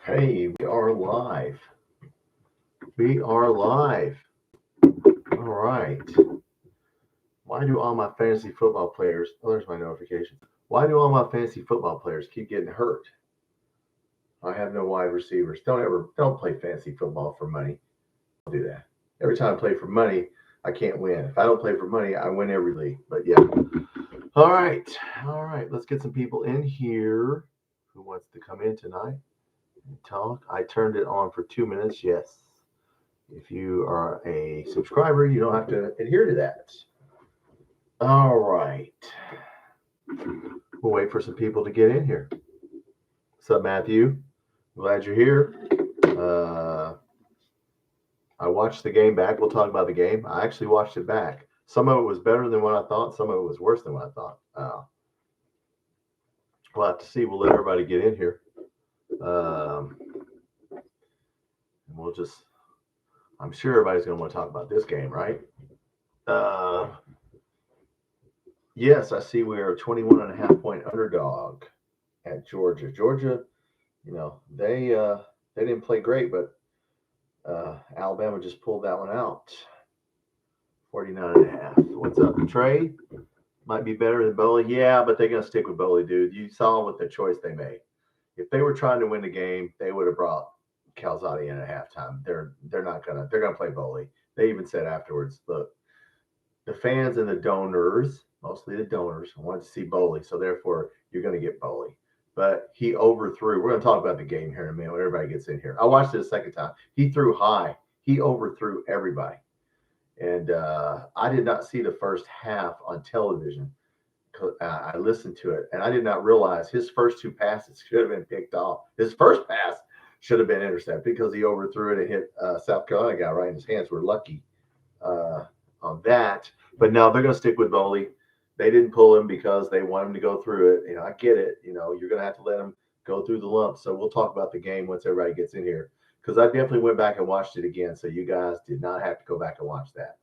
Hey, we are live. We are live. All right. Why do all my fantasy football players, oh, there's my notification. Why do all my fantasy football players keep getting hurt? I have no wide receivers. Don't play fantasy football for money. Don't do that. Every time I play for money, I can't win. If I don't play for money, I win every league. But yeah. All right. All right. Let's get some people in here who wants to come in tonight and talk. I turned it on for 2 minutes. Yes. If you are a subscriber, you don't have to adhere to that. All right. We'll wait for some people to get in here. What's up, Matthew? Glad you're here. I watched the game back. We'll talk about the game. I actually watched it back. Some of it was better than what I thought. Some of it was worse than what I thought. We'll have to see. We'll let everybody get in here. And we'll just, I'm sure everybody's going to want to talk about this game, right? Yes, I see we are a 21.5 point underdog at Georgia. Georgia, they didn't play great, but Alabama just pulled that one out. 49.5. What's up, Trey? Might be better than Bowley. Yeah, but they're going to stick with Bowley, dude. You saw what the choice they made. If they were trying to win the game, they would have brought Calzade in at halftime. They're gonna play Bowley. They even said afterwards, look, the fans and the donors, mostly the donors, wanted to see Bowley, so therefore you're going to get Bowley. But he overthrew. We're going to talk about the game here in a minute when everybody gets in here. I watched it a second time. He threw high. He overthrew everybody. And I did not see the first half on television. I listened to it, and I did not realize his first two passes should have been picked off. His first pass should have been intercepted because he overthrew it and hit South Carolina guy right in his hands. We're lucky on that. But no, they're going to stick with Bowley. They didn't pull him because they want him to go through it. I get it. You're going to have to let him go through the lumps. So we'll talk about the game once everybody gets in here, because I definitely went back and watched it again. So you guys did not have to go back and watch that.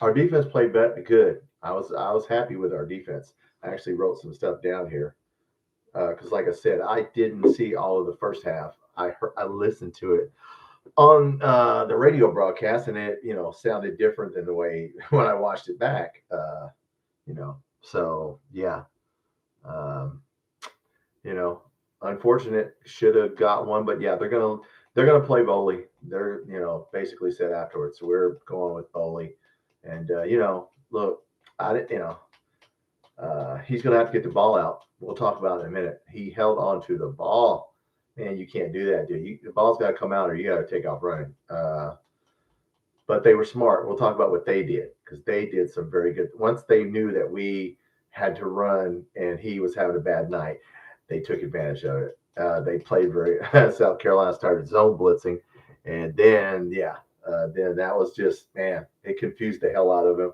Our defense played good. I was happy with our defense. I actually wrote some stuff down here because, like I said, I didn't see all of the first half. I listened to it on the radio broadcast, and it sounded different than the way when I watched it back. So yeah, unfortunate. Should have got one, but yeah, they're gonna play Bowley. They're basically said afterwards. So we're going with Bowley, and look, I didn't he's gonna have to get the ball out. We'll talk about it in a minute. He held on to the ball. Man, you can't do that, dude. The ball's got to come out, or you got to take off running. But they were smart. We'll talk about what they did, because they did some very good. Once they knew that we had to run and he was having a bad night, they took advantage of it. They played very. South Carolina started zone blitzing, and then then that was just, man, it confused the hell out of him.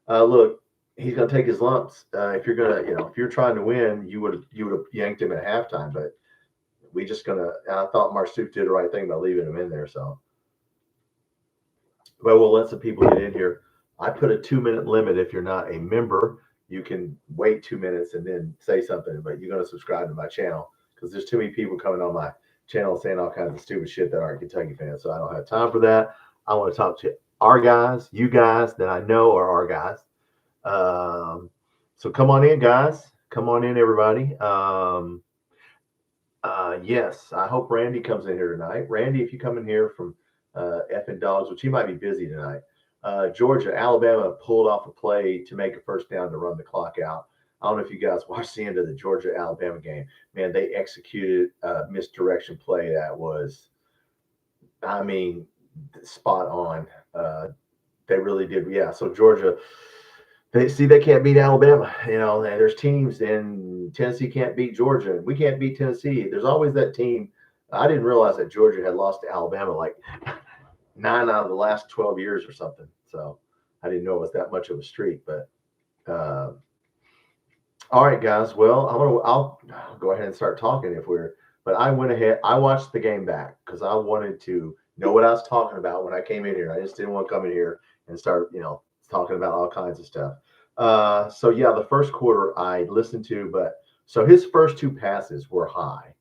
Look, he's going to take his lumps. If you're gonna, if you're trying to win, you would have yanked him at halftime. But we just gonna. I thought Marstoop did the right thing by leaving him in there. So, but we'll let some people get in here. I put a 2 minute limit. If you're not a member, you can wait 2 minutes and then say something. But you're gonna subscribe to my channel, because there's too many people coming on my channel saying all kinds of stupid shit that aren't Kentucky fans. So I don't have time for that. I want to talk to our guys, you guys that I know are our guys. So come on in, guys. Come on in, everybody. Yes, I hope Randy comes in here tonight. Randy, if you come in here from Effing Dogs, which he might be busy tonight. Georgia, Alabama pulled off a play to make a first down to run the clock out. I don't know if you guys watched the end of the Georgia Alabama game. Man, they executed a misdirection play that was, I mean, spot on. They really did. Yeah. So Georgia, they can't beat Alabama. And there's teams, and Tennessee can't beat Georgia. We can't beat Tennessee. There's always that team. I didn't realize that Georgia had lost to Alabama like 9 out of the last 12 years or something. So I didn't know it was that much of a streak. But all right, guys. Well, I'll go ahead and start talking but I went ahead. I watched the game back because I wanted to know what I was talking about when I came in here. I just didn't want to come in here and start, talking about all kinds of stuff. So yeah, the first quarter I listened to, but so his first two passes were high.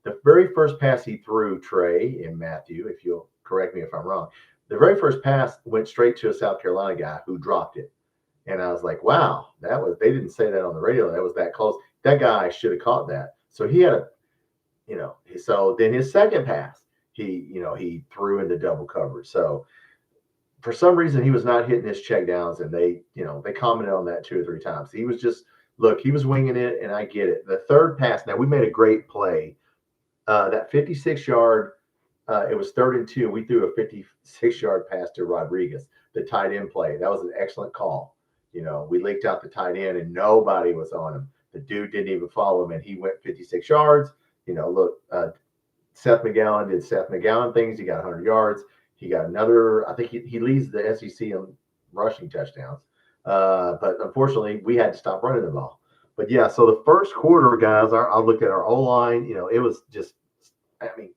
The very first pass he threw, Trey and Matthew, if you'll correct me if I'm wrong, the very first pass went straight to a South Carolina guy who dropped it. And I was like, wow, they didn't say that on the radio. That was that close. That guy should have caught that. So he had so then his second pass, he threw in the double coverage. So for some reason he was not hitting his checkdowns, and they commented on that 2 or 3 times. He was just, look, he was winging it, and I get it. The third pass, now we made a great play. That 56-yard, it was 3rd and 2. We threw a 56-yard pass to Rodriguez, the tight end play. That was an excellent call. We leaked out the tight end, and nobody was on him. The dude didn't even follow him, and he went 56 yards. Look, Seth McGowan did Seth McGowan things. He got 100 yards. He got another, I think he leads the SEC in rushing touchdowns. But unfortunately, we had to stop running the ball. But yeah, so the first quarter, guys, I looked at our O-line. It was just,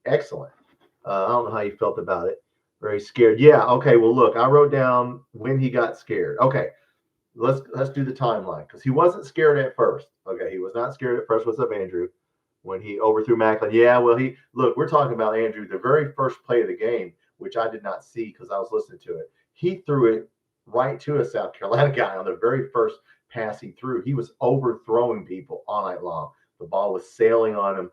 excellent. I don't know how you felt about it. Very scared. Yeah. Okay. Well, look, I wrote down when he got scared. Okay. Let's do the timeline, because he wasn't scared at first. Okay. He was not scared at first. What's up, Andrew? When he overthrew Macklin. Yeah. Well, we're talking about Andrew, the very first play of the game, which I did not see because I was listening to it. He threw it right to a South Carolina guy on the very first pass he threw. He was overthrowing people all night long. The ball was sailing on him.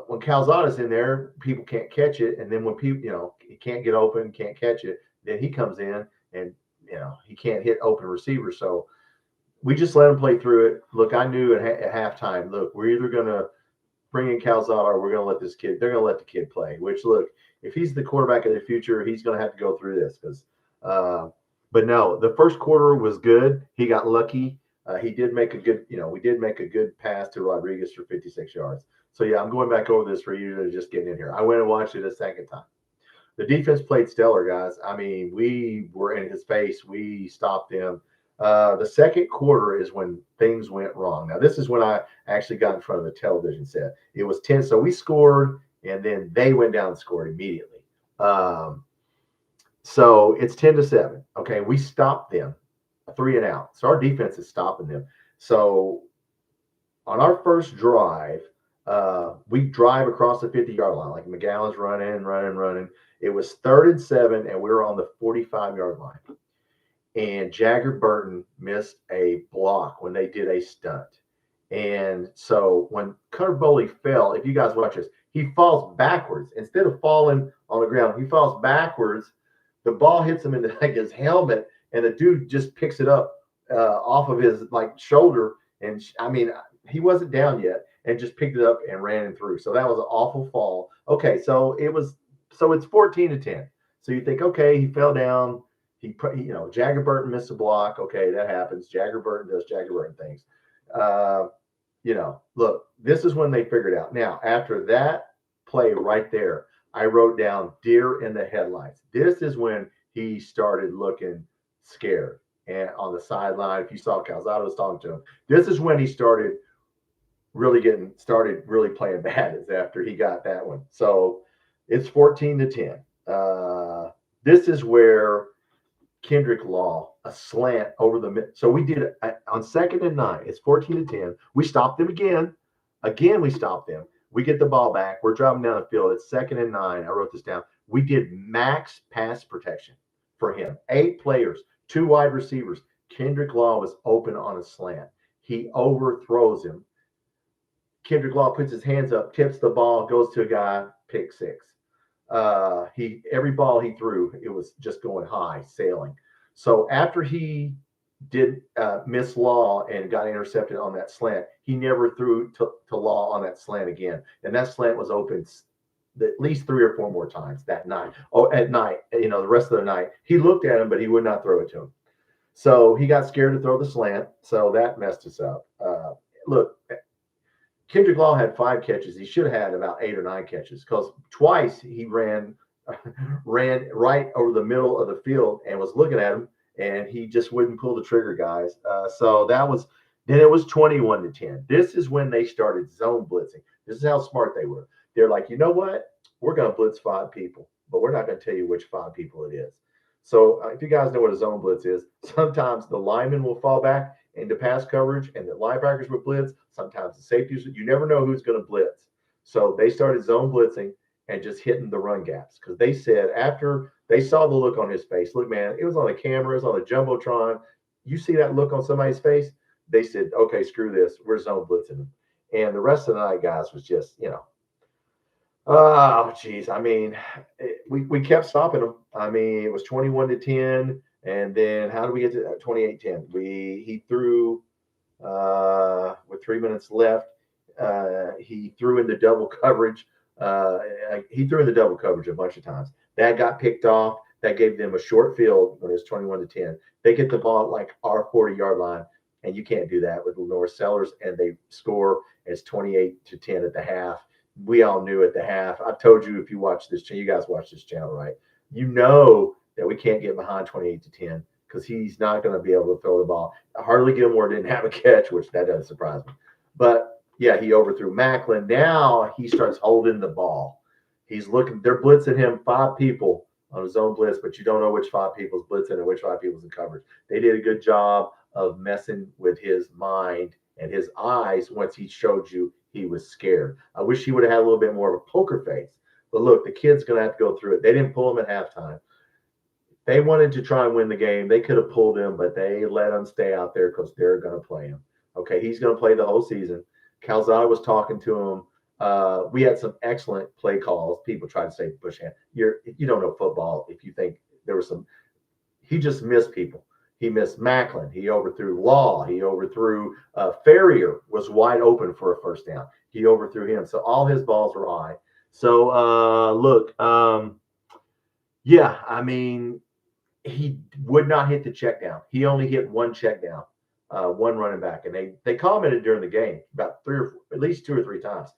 When Calzada's in there, people can't catch it. And then when people, he can't get open, can't catch it, then he comes in and, he can't hit open receivers. So we just let him play through it. Look, I knew at halftime, look, we're either going to bring in Calzada or we're going to let they're going to let the kid play, which, look, if he's the quarterback of the future, he's going to have to go through this but no, the first quarter was good. He got lucky. He did make a good, we did make a good pass to Rodriguez for 56 yards. So yeah, I'm going back over this for you to just get in here. I went and watched it a second time. The defense played stellar, guys. We were in his face. We stopped him. The second quarter is when things went wrong. Now, this is when I actually got in front of the television set. It was 10. So we scored, and then they went down and scored immediately. So it's 10-7. Okay, we stopped them, 3 and out. So our defense is stopping them. So on our first drive, we drive across the 50-yard line, like McGowan's running. It was 3rd and 7, and we were on the 45-yard line. And Jagger Burton missed a block when they did a stunt. And so when Cutter Boley fell, if you guys watch this, he falls backwards. Instead of falling on the ground, he falls backwards. The ball hits him in his helmet, and the dude just picks it up off of his shoulder. And he wasn't down yet, and just picked it up and ran him through. So that was an awful fall. Okay, so it's 14-10. So you think, okay, he fell down. Jagger Burton missed a block. Okay, that happens. Jagger Burton does Jagger Burton things. Look, this is when they figured out. Now, after that play right there, I wrote down deer in the headlights. This is when he started looking scared. And on the sideline, if you saw Calzada was talking to him, this is when he started really playing bad, is after he got that one. So it's 14-10. This is where Kendrick Law, a slant over the mid. So we did it on 2nd and 9. It's 14-10. We stopped them again. We stopped them. We get the ball back. We're driving down the field. It's 2nd and 9. I wrote this down. We did max pass protection for him. 8 players, 2 wide receivers. Kendrick Law was open on a slant. He overthrows him. Kendrick Law puts his hands up, tips the ball, goes to a guy, pick 6. Every ball he threw, it was just going high, sailing. So after he did miss Law and got intercepted on that slant, he never threw to Law on that slant again. And that slant was open at least 3 or 4 more times that night. Oh, at night, the rest of the night, he looked at him, but he would not throw it to him. So he got scared to throw the slant. So that messed us up. Look, Kendrick Law had 5 catches. He should have had about 8 or 9 catches, because twice he ran right over the middle of the field and was looking at him, and he just wouldn't pull the trigger, guys. So then it was 21-10. This is when they started zone blitzing. This is how smart they were. They're like, you know what? We're going to blitz 5 people, but we're not going to tell you which 5 people it is. So if you guys know what a zone blitz is, sometimes the lineman will fall back into pass coverage and the linebackers will blitz. Sometimes the safeties, you never know who's going to blitz. So they started zone blitzing and just hitting the run gaps because they said after they saw the look on his face, look, man, it was on the cameras, on the Jumbotron. You see that look on somebody's face? They said, okay, screw this. We're zone blitzing them. And the rest of the night, guys, was just, oh, geez. I mean, we kept stopping them. I mean, it was 21-10. And then how do we get to 28-10? He threw with 3 minutes left. He threw in the double coverage. He threw in the double coverage a bunch of times. That got picked off. That gave them a short field when it was 21-10. They get the ball at like our 40-yard line, and you can't do that with Lenore Sellers, and they score. It's 28-10 at the half. We all knew at the half. I've told you, if you watch this, you guys watch this channel, right? You know that we can't get behind 28-10 because he's not going to be able to throw the ball. Harley Gilmore didn't have a catch, which that doesn't surprise me. But yeah, he overthrew Macklin. Now he starts holding the ball. He's looking. They're blitzing him 5 people on his own blitz, but you don't know which 5 people's blitzing and which 5 people's in coverage. They did a good job of messing with his mind and his eyes once he showed you he was scared. I wish he would have had a little bit more of a poker face. But look, the kid's going to have to go through it. They didn't pull him at halftime. They wanted to try and win the game. They could have pulled him, but they let him stay out there because they're going to play him. Okay, he's going to play the whole season. Calzada was talking to him. We had some excellent play calls. People try to say push hand. You don't know football if you think there was some. He just missed people. He missed Macklin. He overthrew Law. He overthrew Ferrier was wide open for a first down. He overthrew him. So all his balls were high. So look, yeah, I mean, he would not hit the check down. He only hit one check down, one running back, and they commented during the game about at least 2 or 3 times.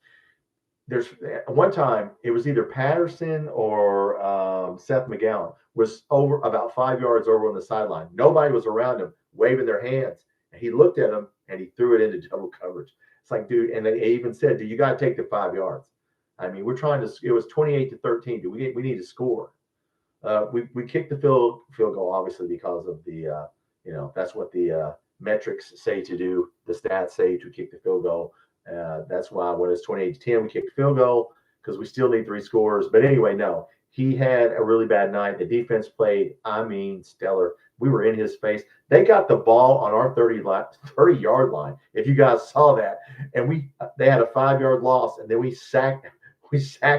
There's one time it was either Patterson or Seth McGowan was over about 5 yards over on the sideline. Nobody was around him waving their hands. And he looked at him and he threw it into double coverage. It's like, dude, and they even said, "Do you got to take the 5 yards?" I mean, we're trying to. It was 28-13. We need to score. We kicked the field goal obviously because of the that's what the metrics say to do. The stats say to kick the field goal. That's why when it's 28-10, we kicked the field goal because we still need 3 scores. But anyway, no, he had a really bad night. The defense played, stellar. We were in his face. They got the ball on our 30-yard line. If you guys saw that, and they had a 5-yard loss, and then we sacked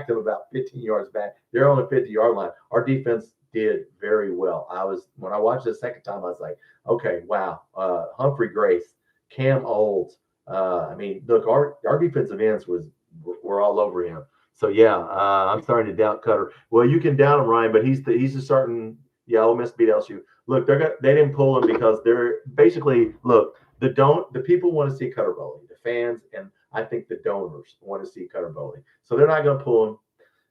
them about 15 yards back. They're on the 50-yard line. Our defense did very well. When I watched it the second time, I was like, okay, wow. Humphrey Grace, Cam Olds. I mean, look, our defensive ends were all over him. So yeah, I'm starting to doubt Cutter. Well, you can doubt him, Ryan, but he's the starting. Yeah, Ole Miss beat LSU. Look, they didn't pull him because they're basically the people want to see Cutter Bowley, the fans, and I think the donors want to see Cutter Bowley. So they're not going to pull him.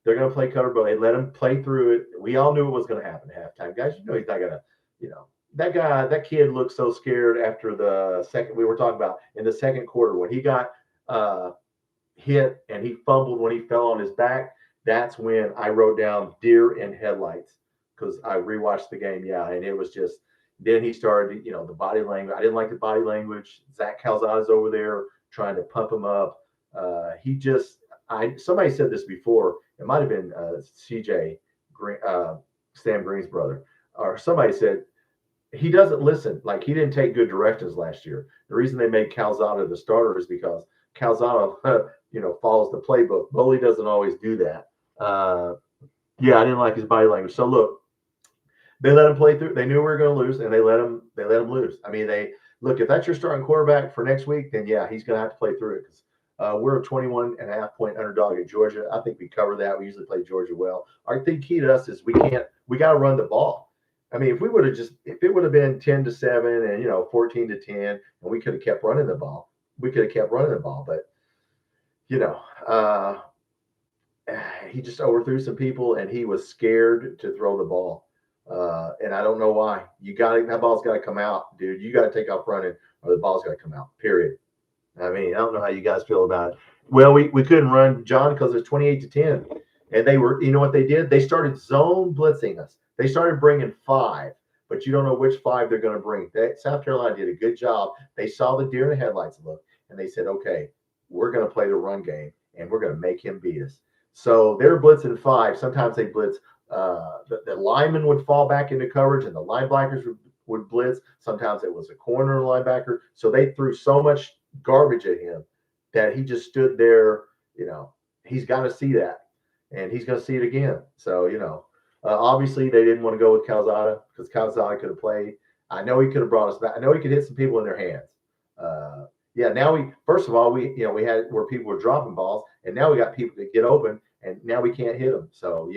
They're going to play Cutter Bowley. They let him play through it. We all knew it was going to happen at halftime, guys. You know he's not going to. That kid looked so scared after the second. We were talking about in the second quarter when he got hit and he fumbled when he fell on his back. That's when I wrote down deer in headlights because I rewatched the game. Yeah, and it was just. Then he started, the body language. I didn't like the body language. Zach Calzada's over there trying to pump him up. Somebody said this before. It might have been CJ Green, Sam Green's brother, or somebody said. He doesn't listen. Like he didn't take good directions last year. The reason they made Calzada the starter is because Calzada, follows the playbook. Bowley doesn't always do that. Yeah, I didn't like his body language. So look, they let him play through. They knew we were going to lose, and they let him lose. I mean, if that's your starting quarterback for next week, then yeah, he's going to have to play through it because we're a 21.5-point underdog at Georgia. I think we cover that. We usually play Georgia well. Our thing key to us is we got to run the ball. I mean, if it would have been 10-7 and 14-10, and we could have kept running the ball, But he just overthrew some people, and he was scared to throw the ball. And I don't know why. That ball's got to come out, dude. You got to take off running, or the ball's got to come out. Period. I mean, I don't know how you guys feel about it. Well, we couldn't run, John, because it's 28-10, and they were. You know what they did? They started zone blitzing us. They started bringing 5, but you don't know which 5 they're going to bring. South Carolina did a good job. They saw the deer in the headlights look, and they said, okay, we're going to play the run game. and we're going to make him beat us. So they're blitzing 5. Sometimes they blitz. The lineman would fall back into coverage, and the linebackers would blitz. Sometimes it was a corner linebacker. So they threw so much garbage at him that he just stood there. He's got to see that, and he's going to see it again. So obviously they didn't want to go with Calzada because Calzada could have played. I know he could have brought us back. I know he could hit some people in their hands. Now first of all, we had where people were dropping balls, and now we got people that get open, and now we can't hit them. So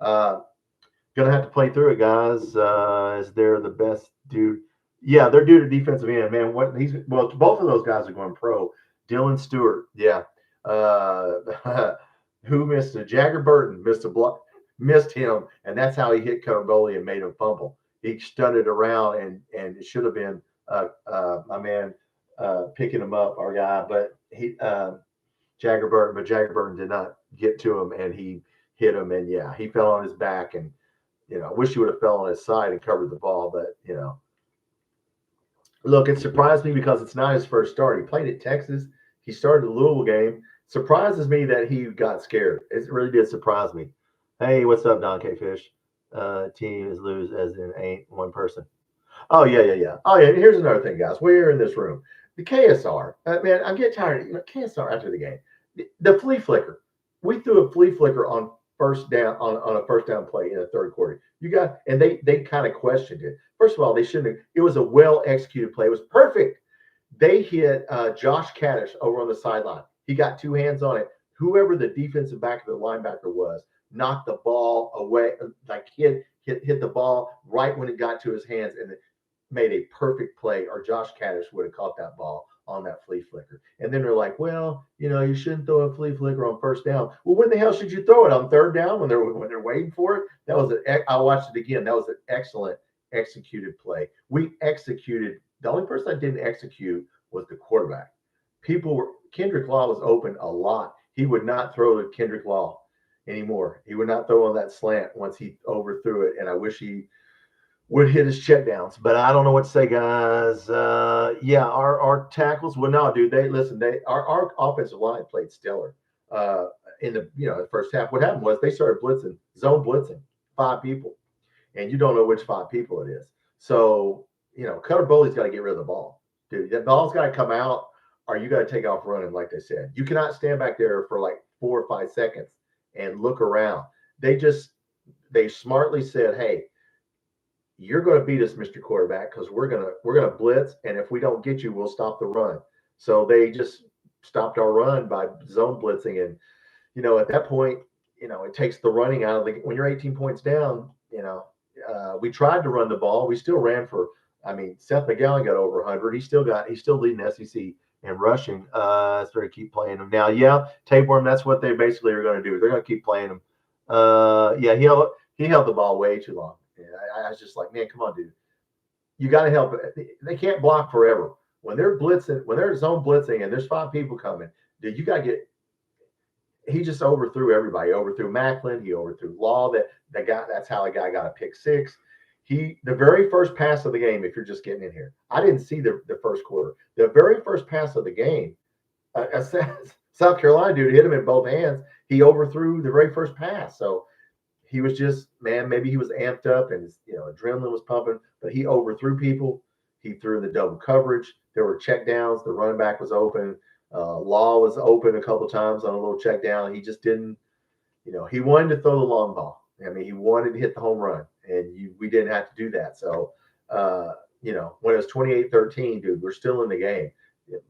gonna have to play through it, guys. Is there the best dude? Yeah, they're due to defensive end, man. Both of those guys are going pro. Dylan Stewart, yeah. Who missed it? Jagger Burton missed a block, missed him, and that's how he hit Carboli and made him fumble. He stunted around, and it should have been my man picking him up, our guy, but Jagger Burton did not get to him, and he hit him, and he fell on his back, and I wish he would have fell on his side and covered the ball, but look, it surprised me because it's not his first start. He played at Texas. He started the Louisville game. Surprises me that he got scared. It really did surprise me. Hey, what's up, Don K. Fish? Team is lose as in ain't one person. Oh, yeah. Oh, yeah. Here's another thing, guys. We're in this room. The KSR, man, I'm getting tired of KSR after the game. The flea flicker. We threw a flea flicker on first down on a first down play in the third quarter. And they kind of questioned it. First of all, they shouldn't have. It was a well executed play. It was perfect. They hit Josh Kaddish over on the sideline. He got 2 hands on it. Whoever the defensive back of the linebacker was knocked the ball away, like hit the ball right when it got to his hands, and it made a perfect play. Or Josh Kaddish would have caught that ball on that flea flicker. And then they're like, well, you shouldn't throw a flea flicker on first down. Well, when the hell should you throw it on third down when they're waiting for it? I watched it again. That was an excellent executed play. We executed. The only person that didn't execute was the quarterback. Kendrick Law was open a lot. He would not throw to Kendrick Law anymore. He would not throw on that slant once he overthrew it. And I wish he would hit his checkdowns, but I don't know what to say, guys. Our tackles. Well, no, dude. Our offensive line played stellar in the first half. What happened was they started zone blitzing 5 people, and you don't know which 5 people it is. So Cutter Bowley's got to get rid of the ball, dude. That ball's got to come out, or you got to take off running, like they said. You cannot stand back there for like 4 or 5 seconds and look around. They smartly said, hey, you're going to beat us, Mr. Quarterback, because we're gonna blitz, and if we don't get you, we'll stop the run. So they just stopped our run by zone blitzing, and at that point, it takes the running out of the. When you're 18 points down, we tried to run the ball. We still ran for. I mean, Seth McGowan got over 100. He's still leading the SEC in rushing. So they keep playing him now. Yeah, tapeworm. That's what they basically are going to do. They're going to keep playing him. He held the ball way too long. I was just like, man, come on, dude. You got to help it. They can't block forever. When they're blitzing, when they're zone blitzing and there's 5 people coming, dude, you got to get – he just overthrew everybody. He overthrew Macklin. He overthrew Law. That's how a guy got a pick 6. The very first pass of the game, if you're just getting in here, I didn't see the first quarter. The very first pass of the game, a South Carolina dude hit him in both hands. He overthrew the very first pass. So he was just, man, maybe he was amped up and his, adrenaline was pumping, but he overthrew people. He threw in the double coverage. There were check downs. The running back was open. Law was open a couple times on a little check down. He just didn't, he wanted to throw the long ball. I mean, he wanted to hit the home run, and we didn't have to do that. So, when it was 28-13, dude, we're still in the game.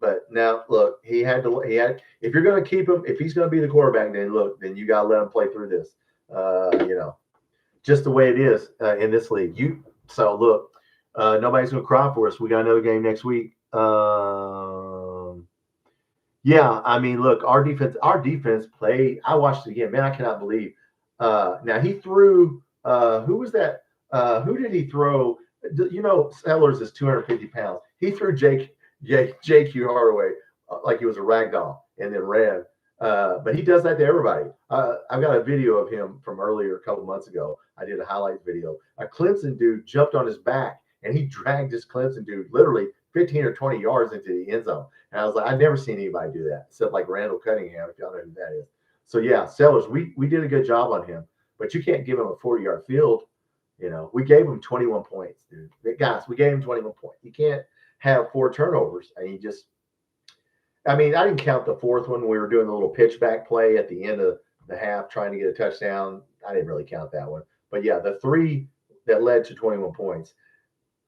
But now, look, if you're going to keep him, if he's going to be the quarterback, then you got to let him play through this. Just the way it is in this league. Nobody's going to cry for us. We got another game next week. I mean, look, our defense played. I watched it again, man. I cannot believe. Now he threw. Who was that? Who did he throw? Sellers is 250 pounds. He threw J.Q. Hardaway like he was a rag doll and then ran. But he does that to everybody. I've got a video of him from earlier a couple months ago. I did a highlight video. A Clemson dude jumped on his back, and he dragged this Clemson dude literally 15 or 20 yards into the end zone. And I was like, I've never seen anybody do that, except like Randall Cunningham, if y'all know who that is. So yeah, Sellers, we did a good job on him, but you can't give him a 40-yard field. We gave him 21 points, dude. Guys, we gave him 21 points. You can't have 4 turnovers. And I didn't count the fourth one. We were doing a little pitch back play at the end of the half, trying to get a touchdown. I didn't really count that one. But yeah, the 3 that led to 21 points.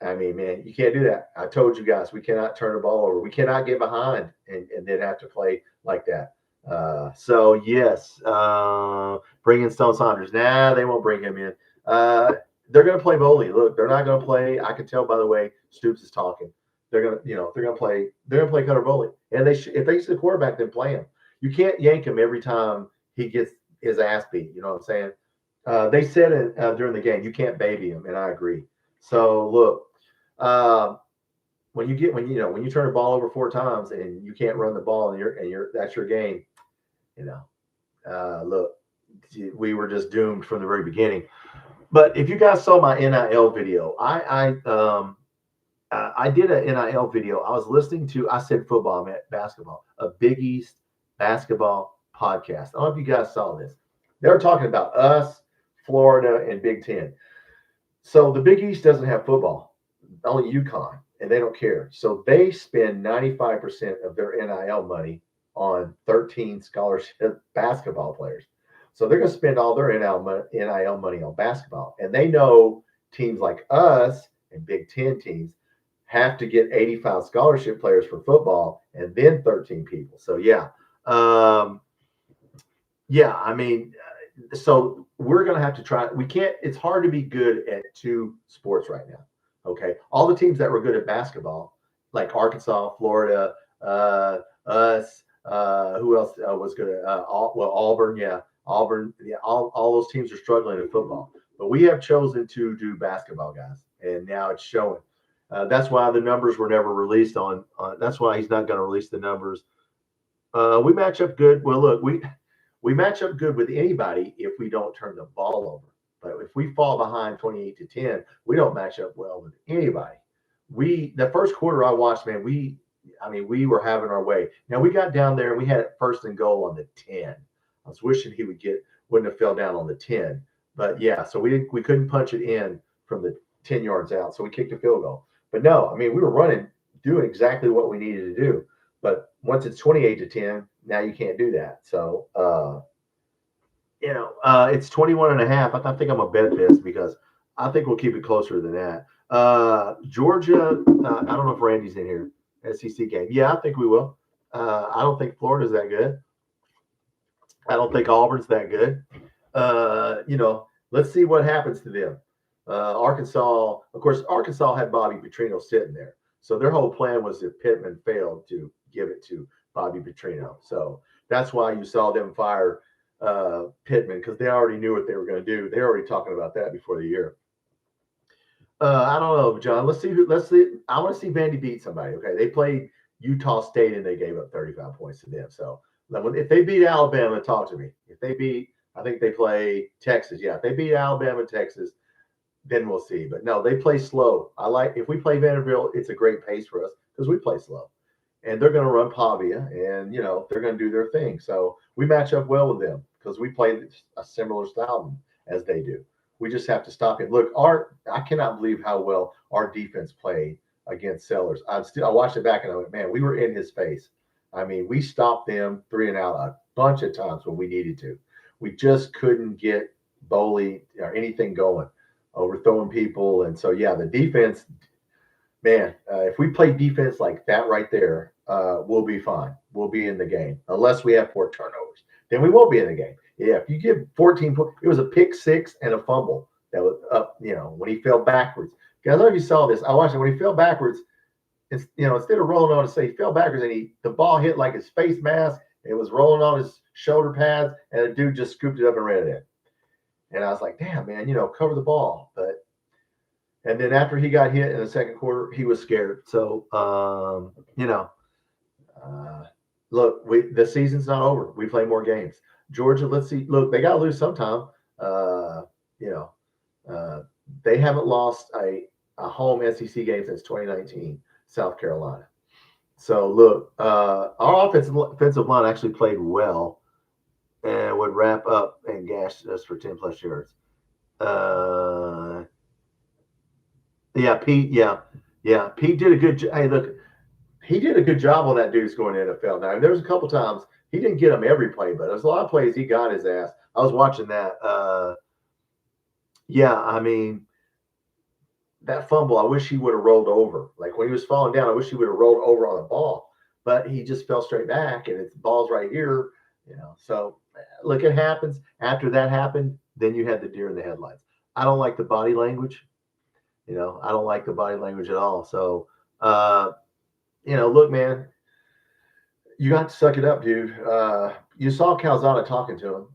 Man, you can't do that. I told you guys, we cannot turn the ball over. We cannot get behind and then have to play like that. So yes, bring in Stone Saunders. Nah, they won't bring him in. They're going to play Boley. Look, they're not going to play. I can tell by the way Stoops is talking. They're going to play Cutter Boley. And if they see the quarterback, then play him. You can't yank him every time he gets his ass beat. You know what I'm saying? They said it during the game, you can't baby him, and I agree. So look, when you turn the ball over 4 times and you can't run the ball and that's your game, look, we were just doomed from the very beginning. But if you guys saw my NIL video, I did an NIL video. I was listening to, I said football, I meant basketball, a Big East basketball podcast. I don't know if you guys saw this. They were talking about us, Florida, and Big Ten. So the Big East doesn't have football, only UConn, and they don't care. So they spend 95% of their NIL money on 13 scholarship basketball players. So they're going to spend all their NIL money on basketball. And they know teams like us and Big Ten teams have to get 85 scholarship players for football and then 13 people. So, so we're going to have to try. We can't, it's hard to be good at 2 sports right now. Okay. All the teams that were good at basketball, like Arkansas, Florida, us, who else was good at, Auburn. Yeah. Auburn. Yeah. All those teams are struggling in football, but we have chosen to do basketball, guys. And now it's showing. That's why the numbers were never released on. That's why he's not going to release the numbers. We match up good. Well, look, we match up good with anybody if we don't turn the ball over. But if we fall behind 28-10, we don't match up well with anybody. The first quarter I watched, man, we were having our way. Now we got down there and we had it 1st and goal on the 10. I was wishing he wouldn't have fell down on the 10. But yeah, so we couldn't punch it in from the 10 yards out. So we kicked a field goal. But no, we were running, doing exactly what we needed to do. But once it's 28-10, now you can't do that. So, it's 21.5. I think I'm going to bet this because I think we'll keep it closer than that. Georgia, I don't know if Randy's in here. SEC game. Yeah, I think we will. I don't think Florida's that good. I don't think Auburn's that good. Let's see what happens to them. Arkansas, of course, Arkansas had Bobby Petrino sitting there. So their whole plan was if Pittman failed to give it to Bobby Petrino. So that's why you saw them fire Pittman, because they already knew what they were going to do. They're already talking about that before the year. I don't know, John. Let's see. I want to see Vandy beat somebody. Okay, they played Utah State and they gave up 35 points to them. So if they beat Alabama, talk to me. If they beat, I think they play Texas. Yeah, if they beat Alabama, Texas, then we'll see. But no, they play slow. If we play Vanderbilt, it's a great pace for us because we play slow. And they're going to run Pavia, and they're going to do their thing. So we match up well with them because we play a similar style as they do. We just have to stop it. Look, I cannot believe how well our defense played against Sellers. I watched it back and I went, man, we were in his face. We stopped them 3 and out a bunch of times when we needed to. We just couldn't get Boley or anything going, overthrowing people. And so, yeah, the defense, man, if we play defense like that right there, we'll be fine. We'll be in the game unless we have 4 turnovers. Then we won't be in the game. Yeah, if you give 14 points, it was a pick 6 and a fumble that was up, when he fell backwards. Guys, I don't know if you saw this. I watched it. When he fell backwards, instead of rolling on his face, he fell backwards and the ball hit like his face mask. It was rolling on his shoulder pads, and the dude just scooped it up and ran it in. And I was like, damn, man, cover the ball. And then after he got hit in the second quarter, he was scared. So, look, the season's not over. We play more games. Georgia, let's see. Look, they got to lose sometime. They haven't lost a home SEC game since 2019. South Carolina. So look, our offensive line actually played well and would wrap up and gash us for 10 plus yards. Uh, yeah, Pete. Yeah, Pete did a good. Hey, look, he did a good job on that dude's going to the NFL. Now there was a couple times he didn't get him every play, but there's a lot of plays he got his ass. I was watching that. Yeah, I mean that fumble. I wish he would have rolled over. Like when he was falling down, I wish he would have rolled over on the ball, but he just fell straight back, and it's ball's right here. So look, it happens. After that happened, then you had the deer in the headlights. I don't like the body language. I don't like the body language at all. So, look, man, you got to suck it up, dude. You saw Calzada talking to him.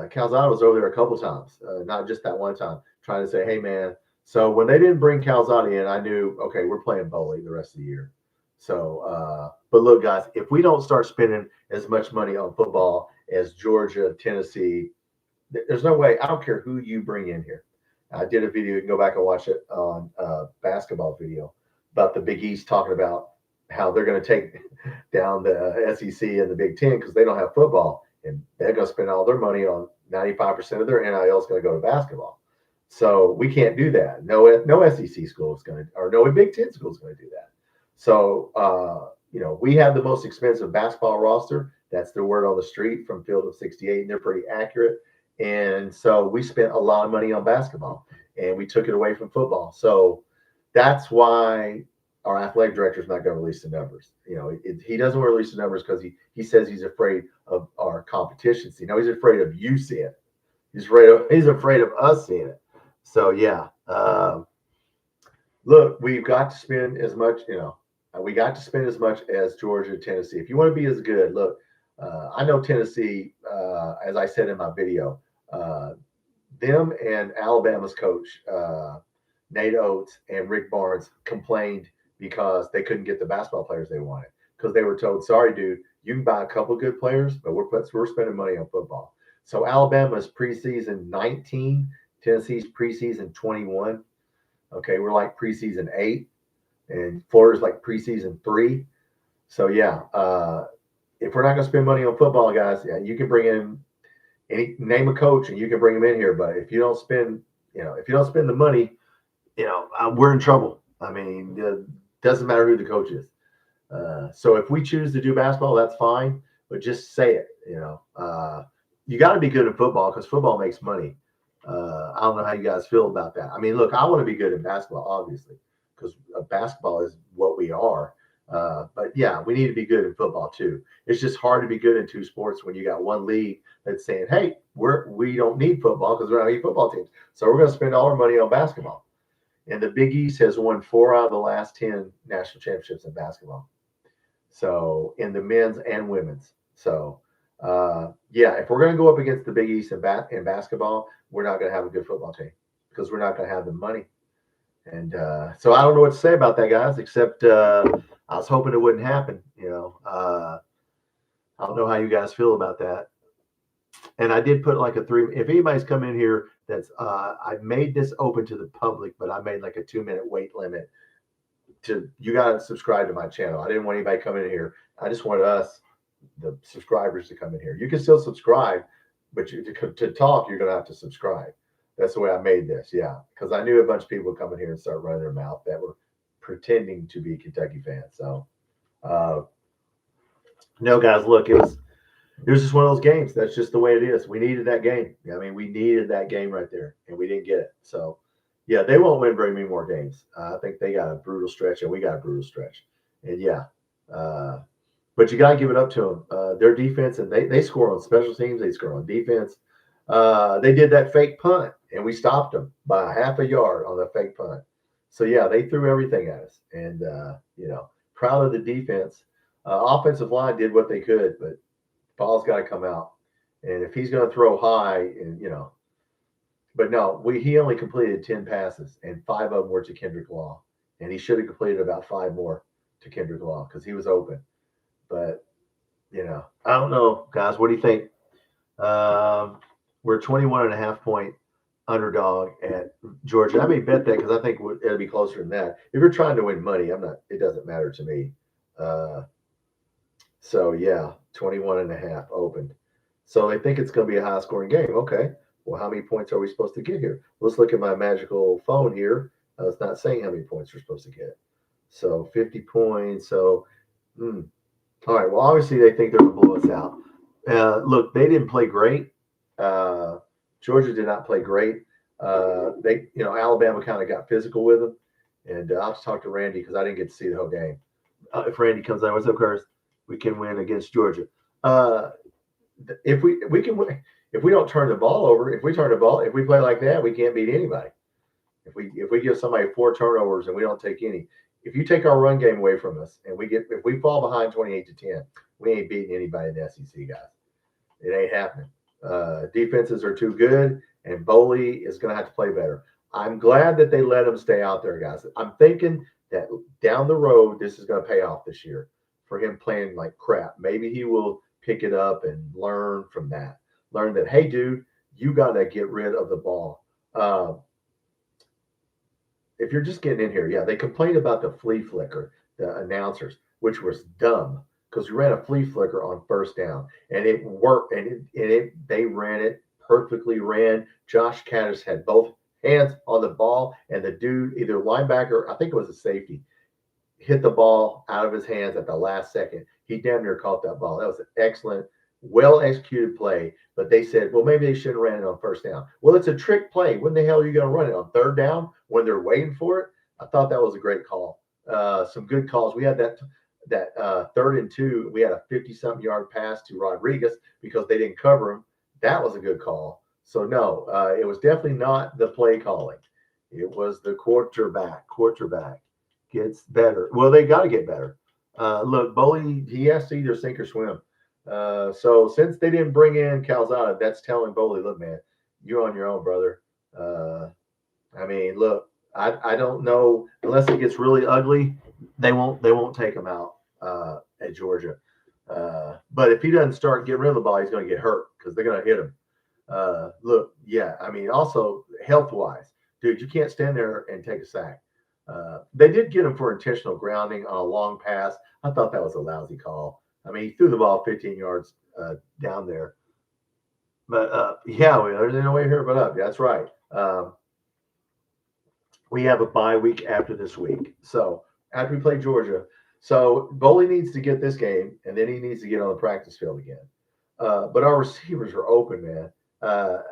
Calzada was over there a couple times, not just that one time, trying to say, hey, man. So when they didn't bring Calzada in, I knew, okay, we're playing Bully the rest of the year. So, but look, guys, if we don't start spending as much money on football as Georgia, Tennessee, there's no way. I don't care who you bring in here. I did a video. You can go back and watch it on basketball video about the Big East talking about how they're going to take down the SEC and the Big Ten because they don't have football, and they're going to spend all their money on 95% of their NIL is going to go to basketball. So we can't do that. No SEC school is going to, or no Big Ten school is going to do that. So we have the most expensive basketball roster. That's the word on the street from Field of 68, and they're pretty accurate. And so we spent a lot of money on basketball, and we took it away from football. So that's why our athletic director is not going to release the numbers. He doesn't want to release the numbers because he says he's afraid of our competition. He's afraid of you seeing it. He's afraid of us seeing it. So yeah, look, we've got to spend as much. We got to spend as much as Georgia, Tennessee. If you want to be as good, look. I know Tennessee, as I said in my video, them and Alabama's coach, Nate Oates and Rick Barnes, complained because they couldn't get the basketball players they wanted because they were told, sorry, dude, you can buy a couple good players, but we're spending money on football. So Alabama's preseason 19, Tennessee's preseason 21. Okay, we're like preseason 8, and Florida's like preseason 3. So yeah, if we're not going to spend money on football, guys, yeah, you can bring in name a coach and you can bring them in here. But if you don't spend, the money, we're in trouble. I mean, it doesn't matter who the coach is. So if we choose to do basketball, that's fine. But just say it. You got to be good at football because football makes money. I don't know how you guys feel about that. I mean, look, I want to be good at basketball, obviously, because basketball is what we are. But yeah, we need to be good in football too. It's just hard to be good in two sports when you got one league that's saying, hey, we don't need football because we don't need football teams. So we're going to spend all our money on basketball. And the Big East has won 4 out of the last 10 national championships in basketball. So in the men's and women's. So yeah, if we're going to go up against the Big East in basketball, we're not going to have a good football team because we're not going to have the money. And so I don't know what to say about that, guys, except I was hoping it wouldn't happen. I don't know how you guys feel about that. And I did put like a 3. If anybody's come in here, I made this open to the public, but I made like a 2-minute wait limit. You got to subscribe to my channel. I didn't want anybody coming in here. I just wanted us, the subscribers, to come in here. You can still subscribe, but to talk, you're going to have to subscribe. That's the way I made this. Yeah, because I knew a bunch of people would come in here and start running their mouth that were pretending to be Kentucky fans. So, no, guys, look, it was just one of those games. That's just the way it is. We needed that game. I mean, we needed that game right there, and we didn't get it. So, yeah, they won't win very many more games. I think they got a brutal stretch, and we got a brutal stretch. And yeah, but you got to give it up to them. Their defense, and they score on special teams. They score on defense. They did that fake punt, and we stopped them by half a yard on the fake punt. So yeah, they threw everything at us, and proud of the defense. Offensive line did what they could, but ball's got to come out. And if he's going to throw high, and but no, he only completed 10 passes, and 5 of them were to Kendrick Law, and he should have completed about 5 more to Kendrick Law because he was open. But I don't know, guys. What do you think? We're 21.5 point underdog at Georgia. I may bet that because I think it'll be closer than that. If you're trying to win money, I'm not. It doesn't matter to me. Uh, so yeah, 21.5 opened. So they think it's going to be a high scoring game. Okay. Well, how many points are we supposed to get here? Let's look at my magical phone here. It's not saying how many points we're supposed to get. So 50 points. So, all right. Well, obviously they think they're going to blow us out. Look, they didn't play great. Uh, Georgia did not play great. Alabama kind of got physical with them. And I'll just talk to Randy because I didn't get to see the whole game. If Randy comes on, what's up, Curtis? We can win against Georgia. If we can win, if we don't turn the ball over, if we play like that, we can't beat anybody. If we give somebody 4 turnovers and we don't take any, if you take our run game away from us and if we fall behind 28-10, we ain't beating anybody in the SEC, guys. It ain't happening. Defenses are too good, and Boley is going to have to play better. I'm glad that they let him stay out there, guys. I'm thinking that down the road, this is going to pay off this year for him playing like crap. Maybe he will pick it up and learn from that. Learn that, hey, dude, you got to get rid of the ball. If you're just getting in here, yeah, they complained about the flea flicker, the announcers, which was dumb because we ran a flea flicker on first down and it worked and they ran it perfectly. Josh Caddis had both hands on the ball and the dude, either linebacker, I think it was a safety, hit the ball out of his hands at the last second. He damn near caught that ball. That was an excellent, well executed play. But they said, well, maybe they shouldn't have ran it on first down. Well, it's a trick play. When the hell are you going to run it on third down when they're waiting for it? I thought that was a great call. Some good calls. We had that 3rd and 2. We had a 50-something yard pass to Rodriguez because they didn't cover him. That was a good call. So no, it was definitely not the play calling. It was the quarterback. Quarterback gets better. Well, they got to get better. Look, Boley, he has to either sink or swim. So since they didn't bring in Calzada, that's telling Boley, look, man, you're on your own, brother. Look, I don't know unless it gets really ugly, they won't take him out at Georgia. But if he doesn't start getting rid of the ball, he's going to get hurt because they're going to hit him. Look, yeah, also health wise, dude, you can't stand there and take a sack. They did get him for intentional grounding on a long pass. I thought that was a lousy call. He threw the ball 15 yards down there. But there's no way here but up. That's right. We have a bye week after this week. So after we play Georgia, so Boley needs to get this game, and then he needs to get on the practice field again. But our receivers are open, man. Our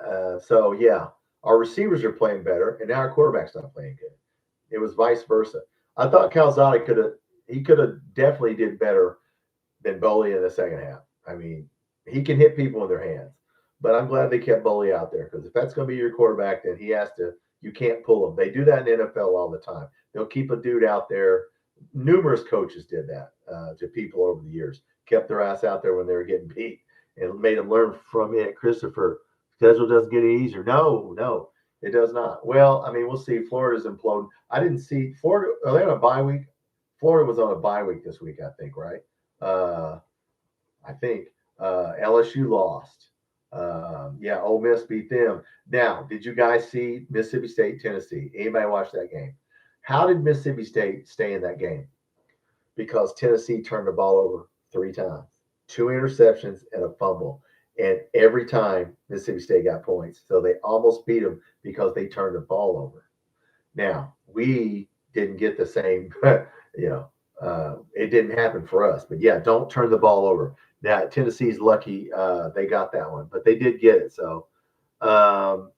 receivers are playing better, and now our quarterback's not playing good. It was vice versa. I thought Calzada could have definitely did better than Boley in the second half. He can hit people in their hands, but I'm glad they kept Boley out there because if that's going to be your quarterback, then you can't pull him. They do that in the NFL all the time. They'll keep a dude out there. Numerous coaches did that to people over the years, kept their ass out there when they were getting beat and made them learn from it. Christopher, schedule doesn't get any easier. No, it does not. Well, we'll see. Florida's imploding. I didn't see Florida. Are they on a bye week? Florida was on a bye week this week, I think, right? I think LSU lost. Ole Miss beat them. Now, did you guys see Mississippi State, Tennessee? Anybody watch that game? How did Mississippi State stay in that game? Because Tennessee turned the ball over 3 times, 2 interceptions and a fumble. And every time Mississippi State got points. So they almost beat them because they turned the ball over. Now, we didn't get the same, it didn't happen for us. But yeah, don't turn the ball over. Now, Tennessee's lucky they got that one, but they did get it. So, look,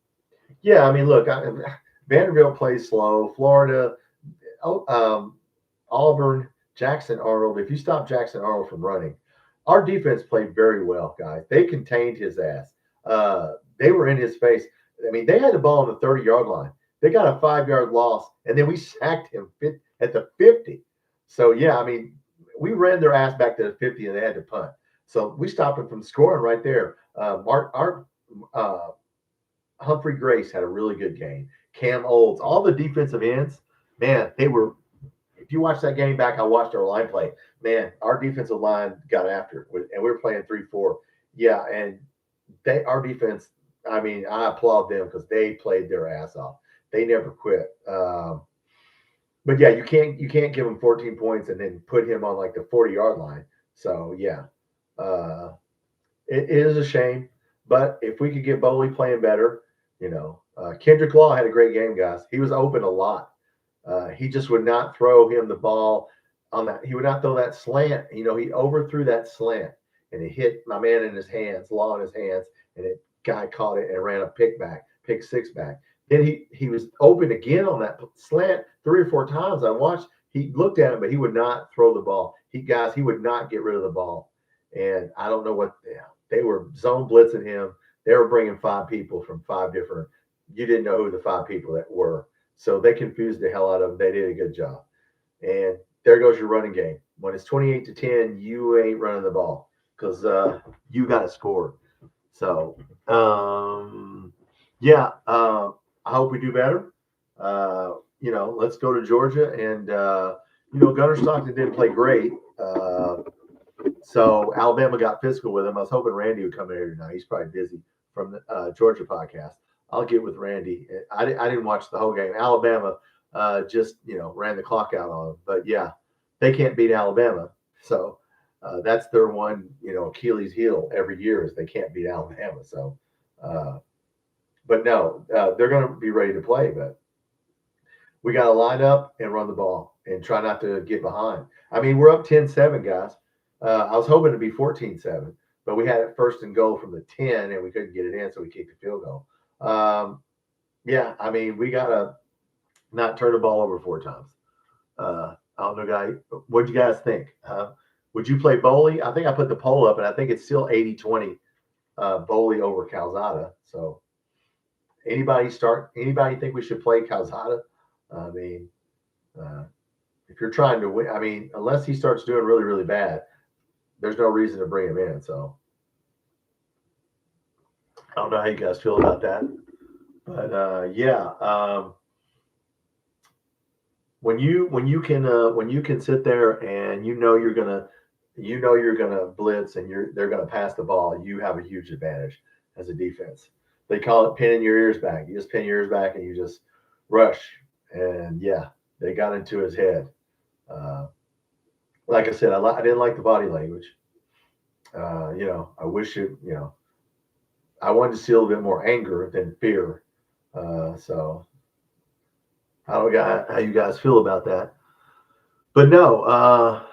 Vanderbilt plays slow. Florida, Auburn, Jackson Arnold. If you stop Jackson Arnold from running, our defense played very well, guys. They contained his ass. They were in his face. They had the ball on the 30-yard line. They got a 5-yard loss, and then we sacked him at the 50. So, we ran their ass back to the 50, and they had to punt. So we stopped them from scoring right there. Humphrey Grace had a really good game. Cam Olds, all the defensive ends, man, they were. If you watch that game back, I watched our line play. Man, our defensive line got after it, and we were playing 3-4. Yeah, and our defense. I mean, I applaud them because they played their ass off. They never quit. But yeah, you can't give him 14 points and then put him on like the 40-yard line. So yeah, uh, it is a shame. But if we could get Bowley playing better, Kendrick Law had a great game, guys. He was open a lot. He just would not throw him the ball on that. He would not throw that slant. He overthrew that slant and it hit my man in his hands, Law in his hands, and it guy caught it and ran a pick six back. Then he was open again on that slant 3 or 4 times. I watched. He looked at him, but he would not throw the ball. He would not get rid of the ball. And I don't know what they were zone blitzing him. They were bringing 5 people from 5 different. You didn't know who the 5 people that were. So they confused the hell out of them. They did a good job. And there goes your running game. When it's 28-10, you ain't running the ball because you got to score. So, yeah, I hope we do better. Let's go to Georgia. And, Gunnar Stockton didn't play great. So Alabama got physical with him. I was hoping Randy would come in here tonight. He's probably busy from the Georgia podcast. I'll get with Randy. I didn't watch the whole game. Alabama just ran the clock out on them. But yeah, they can't beat Alabama. So that's their one Achilles heel every year is they can't beat Alabama. So, but no, they're going to be ready to play. But we got to line up and run the ball and try not to get behind. I mean, we're up 10-7, guys. I was hoping to be 14-7, but we had it first and goal from the 10, and we couldn't get it in, so we kicked the field goal. Yeah, I mean, we got to not turn the ball over 4 times. I don't know, guys. What'd you guys think? Would you play Bowley? I think I put the poll up, and I think it's still 80-20 Bowley over Calzada. So anybody think we should play Calzada? I mean, if you're trying to win, I mean, unless he starts doing really, really bad, there's no reason to bring him in. So I don't know how you guys feel about that, but yeah, when you can sit there and you're gonna blitz and they're gonna pass the ball, you have a huge advantage as a defense. They call it pinning your ears back. You just pin your ears back and you just rush. And yeah, they got into his head. Like I said, I didn't like the body language. I wish I wanted to see a little bit more anger than fear. So I don't know how you guys feel about that. But no,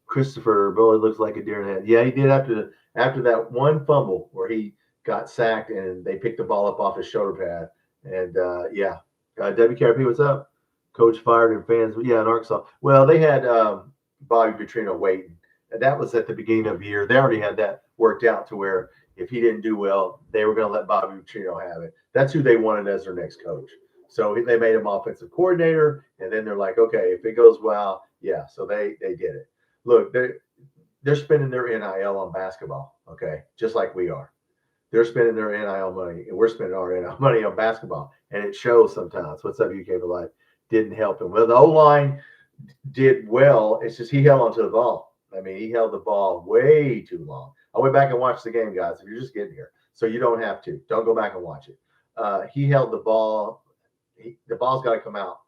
Christopher Bowley looks like a deer in the head. Yeah, he did after that one fumble where he got sacked and they picked the ball up off his shoulder pad. And yeah, WKRP, what's up? Coach fired and fans. Yeah, in Arkansas. Well, they had Bobby Petrino waiting. That was at the beginning of the year. They already had that worked out to where if he didn't do well, they were going to let Bobby Petrino have it. That's who they wanted as their next coach. So they made him offensive coordinator, and then they're like, okay, if it goes well, yeah. So they did it. Look, they're spending their NIL on basketball, okay, just like we are. They're spending their NIL money, and we're spending our NIL money on basketball, and it shows sometimes. What's up, UK for Life? Didn't help him. Well, the O-line did well. It's just he held onto the ball. I mean, he held the ball way too long. I went back and watched the game, guys, if you're just getting here. So you don't have to. Don't go back and watch it. He held the ball. The ball's got to come out.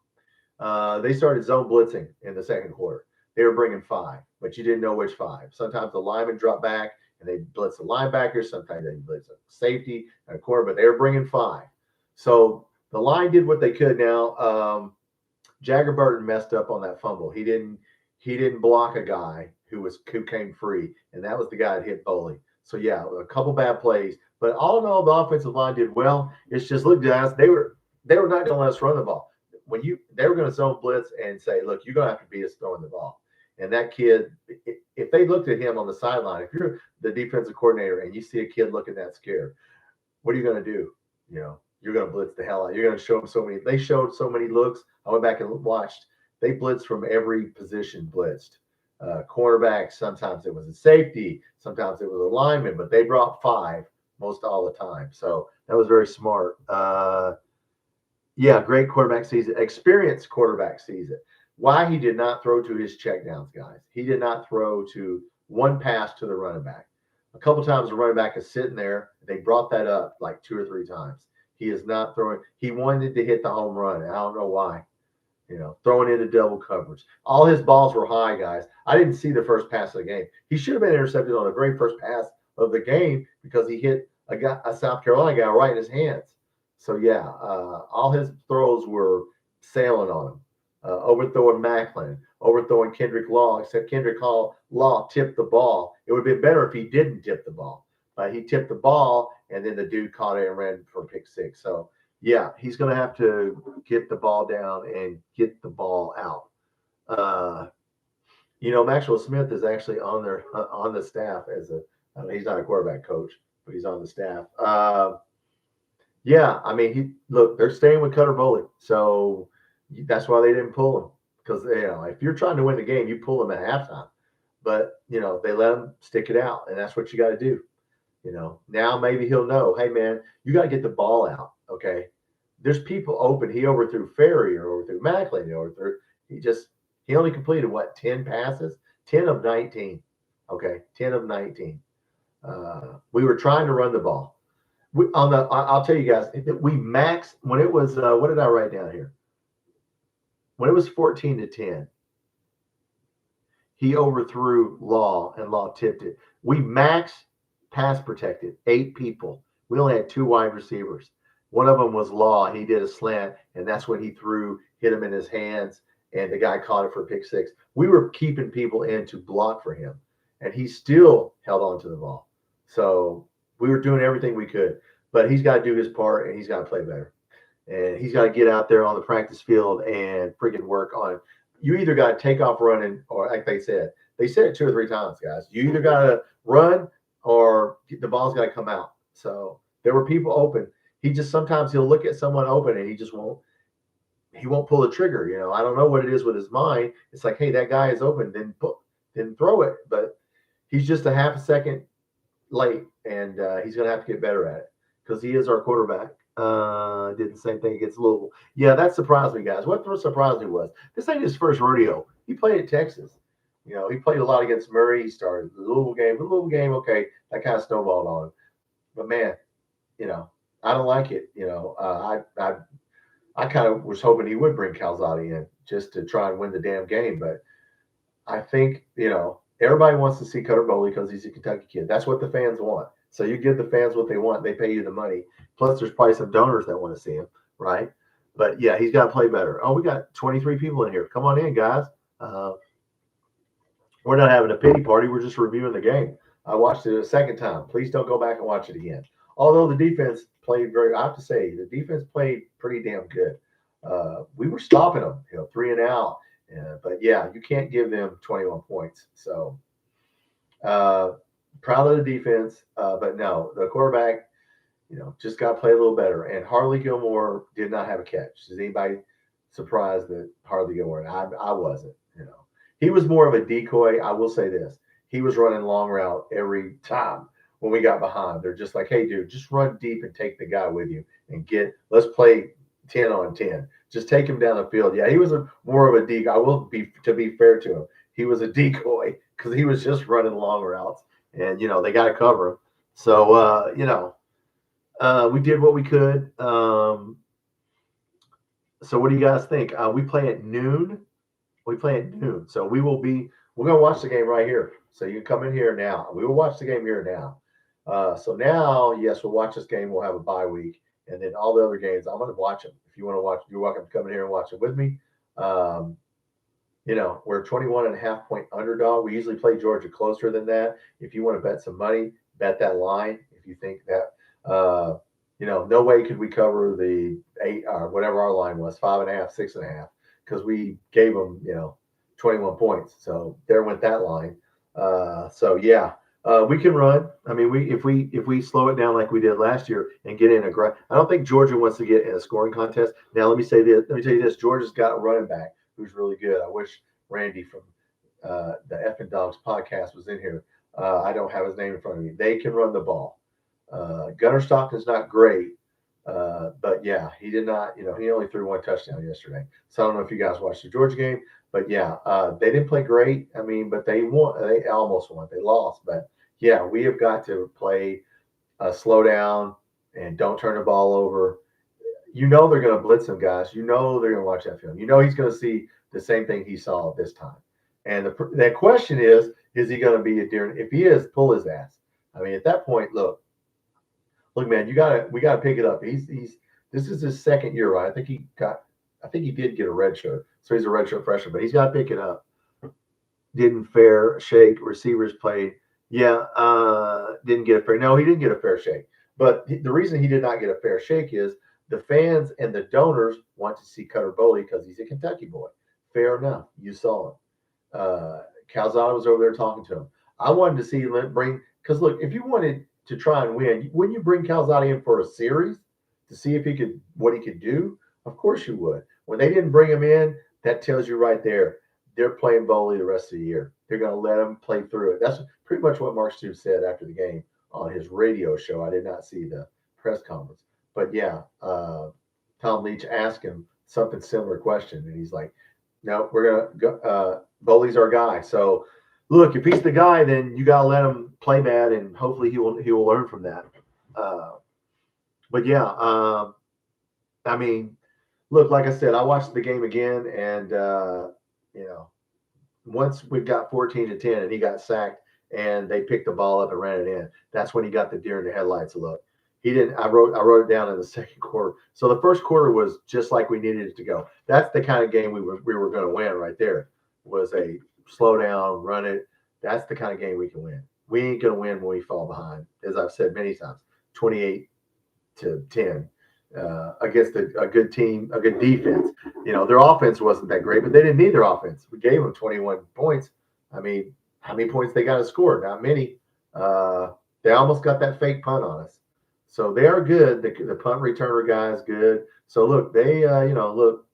They started zone blitzing in the second quarter. They were bringing 5, but you didn't know which 5. Sometimes the linemen drop back and they blitz the linebackers. Sometimes they blitz a safety and a corner, but they were bringing 5. So the line did what they could. Now, Jagger Burton messed up on that fumble. He didn't block a guy who came free, and that was the guy that hit Bowley. So yeah, a couple bad plays, but all in all, the offensive line did well. It's just look, guys, they were not going to let us run the ball. They were going to zone blitz and say, look, you're going to have to beat us throwing the ball. And that kid, if they looked at him on the sideline, if you're the defensive coordinator and you see a kid looking that scared, what are you going to do? You're going to blitz the hell out. You're going to show them so many. They showed so many looks. I went back and watched. They blitzed from every position. Blitzed cornerback. Sometimes it was a safety. Sometimes it was a lineman. But they brought 5 most all the time. So that was very smart. Yeah, great quarterback sees it. Experienced quarterback sees it. Why he did not throw to his checkdowns, guys? He did not throw to one pass to the running back. A couple times the running back is sitting there. They brought that up like 2 or 3 times. He is not throwing. He wanted to hit the home run. I don't know why. Throwing into double coverage. All his balls were high, guys. I didn't see the first pass of the game. He should have been intercepted on the very first pass of the game because he hit a South Carolina guy right in his hands. So, yeah, all his throws were sailing on him. Overthrowing Macklin, overthrowing Kendrick Law, except Kendrick Law tipped the ball. It would have been better if he didn't tip the ball. He tipped the ball, and then the dude caught it and ran for pick six. So, yeah, he's going to have to get the ball down and get the ball out. Maxwell Smith is actually on the staff as he's not a quarterback coach, but he's on the staff. Yeah, I mean, they're staying with Cutter Boley, so that's why they didn't pull him because if you're trying to win the game, you pull him at halftime. But they let him stick it out, and that's what you got to do. Now maybe he'll know, hey man, you got to get the ball out. Okay, there's people open. He overthrew Ferry or overthrew Macklin. He only completed 10 passes, 10 of 19. Okay, 10 of 19. We were trying to run the ball. I'll tell you guys, we maxed when it was. What did I write down here? When it was 14-10, he overthrew Law and Law tipped it. We maxed pass protected 8 people. We only had 2 wide receivers. One of them was Law. He did a slant, and that's when he hit him in his hands, and the guy caught it for pick six. We were keeping people in to block for him, and he still held on to the ball. So we were doing everything we could, but he's got to do his part, and he's got to play better. And he's got to get out there on the practice field and freaking work on it. You either got to take off running, or like they said it 2 or 3 times, guys. You either got to run or the ball's got to come out. So there were people open. Sometimes he'll look at someone open and he won't pull the trigger. I don't know what it is with his mind. It's like, hey, that guy is open, then throw it. But he's just a half a second late, and he's going to have to get better at it because he is our quarterback. Did the same thing against Louisville. Yeah, that surprised me, guys. What surprised me was this ain't his first rodeo. He played at Texas. He played a lot against Murray. He started the Louisville game. Okay, that kind of snowballed on him. But man, I don't like it. I kind of was hoping he would bring Calzada in just to try and win the damn game. But I think everybody wants to see Cutter Boley because he's a Kentucky kid. That's what the fans want. So you give the fans what they want. They pay you the money. Plus, there's probably some donors that want to see him, right? But, yeah, he's got to play better. Oh, we got 23 people in here. Come on in, guys. We're not having a pity party. We're just reviewing the game. I watched it a second time. Please don't go back and watch it again. Although the defense played I have to say, the defense played pretty damn good. We were stopping them, 3 and out. But, yeah, you can't give them 21 points. So, proud of the defense. But, no, the quarterback, just got to play a little better. And Harley Gilmore did not have a catch. Is anybody surprised that Harley Gilmore? I wasn't. He was more of a decoy. I will say this. He was running long route every time when we got behind. They're just like, hey, dude, just run deep and take the guy with you and let's play 10 on 10. Just take him down the field. Yeah, he was more of a decoy. To be fair to him, he was a decoy because he was just running long routes. And, they got to cover him. So, we did what we could. So what do you guys think? We play at noon. So we're going to watch the game right here. So you can come in here now. We will watch the game here now. So now, yes, we'll watch this game. We'll have a bye week. And then all the other games, I'm going to watch them. If you want to watch, you're welcome to come in here and watch it with me. We're a 21.5 point underdog. We usually play Georgia closer than that. If you want to bet some money, bet that line. If you think that, no way could we cover the 8 or whatever our line was, 5.5, 6.5, because we gave them, 21 points. So there went that line. We can run. I mean, if we slow it down like we did last year and get in I don't think Georgia wants to get in a scoring contest. Now, let me tell you this. Georgia's got a running back who's really good. I wish Randy from the Effing Dogs podcast was in here. I don't have his name in front of me. They can run the ball. Gunnar Stockton's not great, but yeah, he did not. He only threw 1 touchdown yesterday. So I don't know if you guys watched the Georgia game, but yeah, they didn't play great. I mean, but they won. They almost won. They lost, but yeah, we have got to play slow down and don't turn the ball over. You know they're going to blitz him, guys. You know they're going to watch that film. You know he's going to see the same thing he saw this time. And that question is he going to be a deer? If he is, pull his ass. I mean, at that point, look, man, we gotta pick it up. He's this is his second year, right? I think he did get a red shirt, so he's a red shirt freshman, but he's got to pick it up. Didn't fair shake. Receivers played. Yeah, didn't get a fair. No, he didn't get a fair shake. But the reason he did not get a fair shake is the fans and the donors want to see Cutter Boley because he's a Kentucky boy. Fair enough. You saw him. Calzada was over there talking to him. I wanted to see him bring because look, if you wanted to try and win, wouldn't you bring Calzada in for a series to see if he could what he could do? Of course you would. When they didn't bring him in, that tells you right there they're playing Boley the rest of the year. They're going to let him play through it. That's pretty much what Mark Stoops said after the game on his radio show. I did not see the press conference, but yeah, Tom Leach asked him something similar question, and he's like, "No, we're gonna go. Boley's our guy. So, look, if he's the guy, then you gotta let him play bad, and hopefully he will learn from that." But yeah, I mean, look, like I said, I watched the game again, and you know, once we got 14-10 and he got sacked and they picked the ball up and ran it in, that's when he got the deer in the headlights look. He didn't. I wrote it down in the second quarter. So the first quarter was just like we needed it to go. That's the kind of game we were going to win right there. Was a slow down, run it. That's the kind of game we can win. We ain't going to win when we fall behind, as I've said many times. 28-10 against a good team, a good defense. You know, their offense wasn't that great, but they didn't need their offense. We gave them 21 points. I mean, how many points they got to score? Not many. They almost got that fake punt on us. So they are good. The punt returner guy is good. So look, they, look,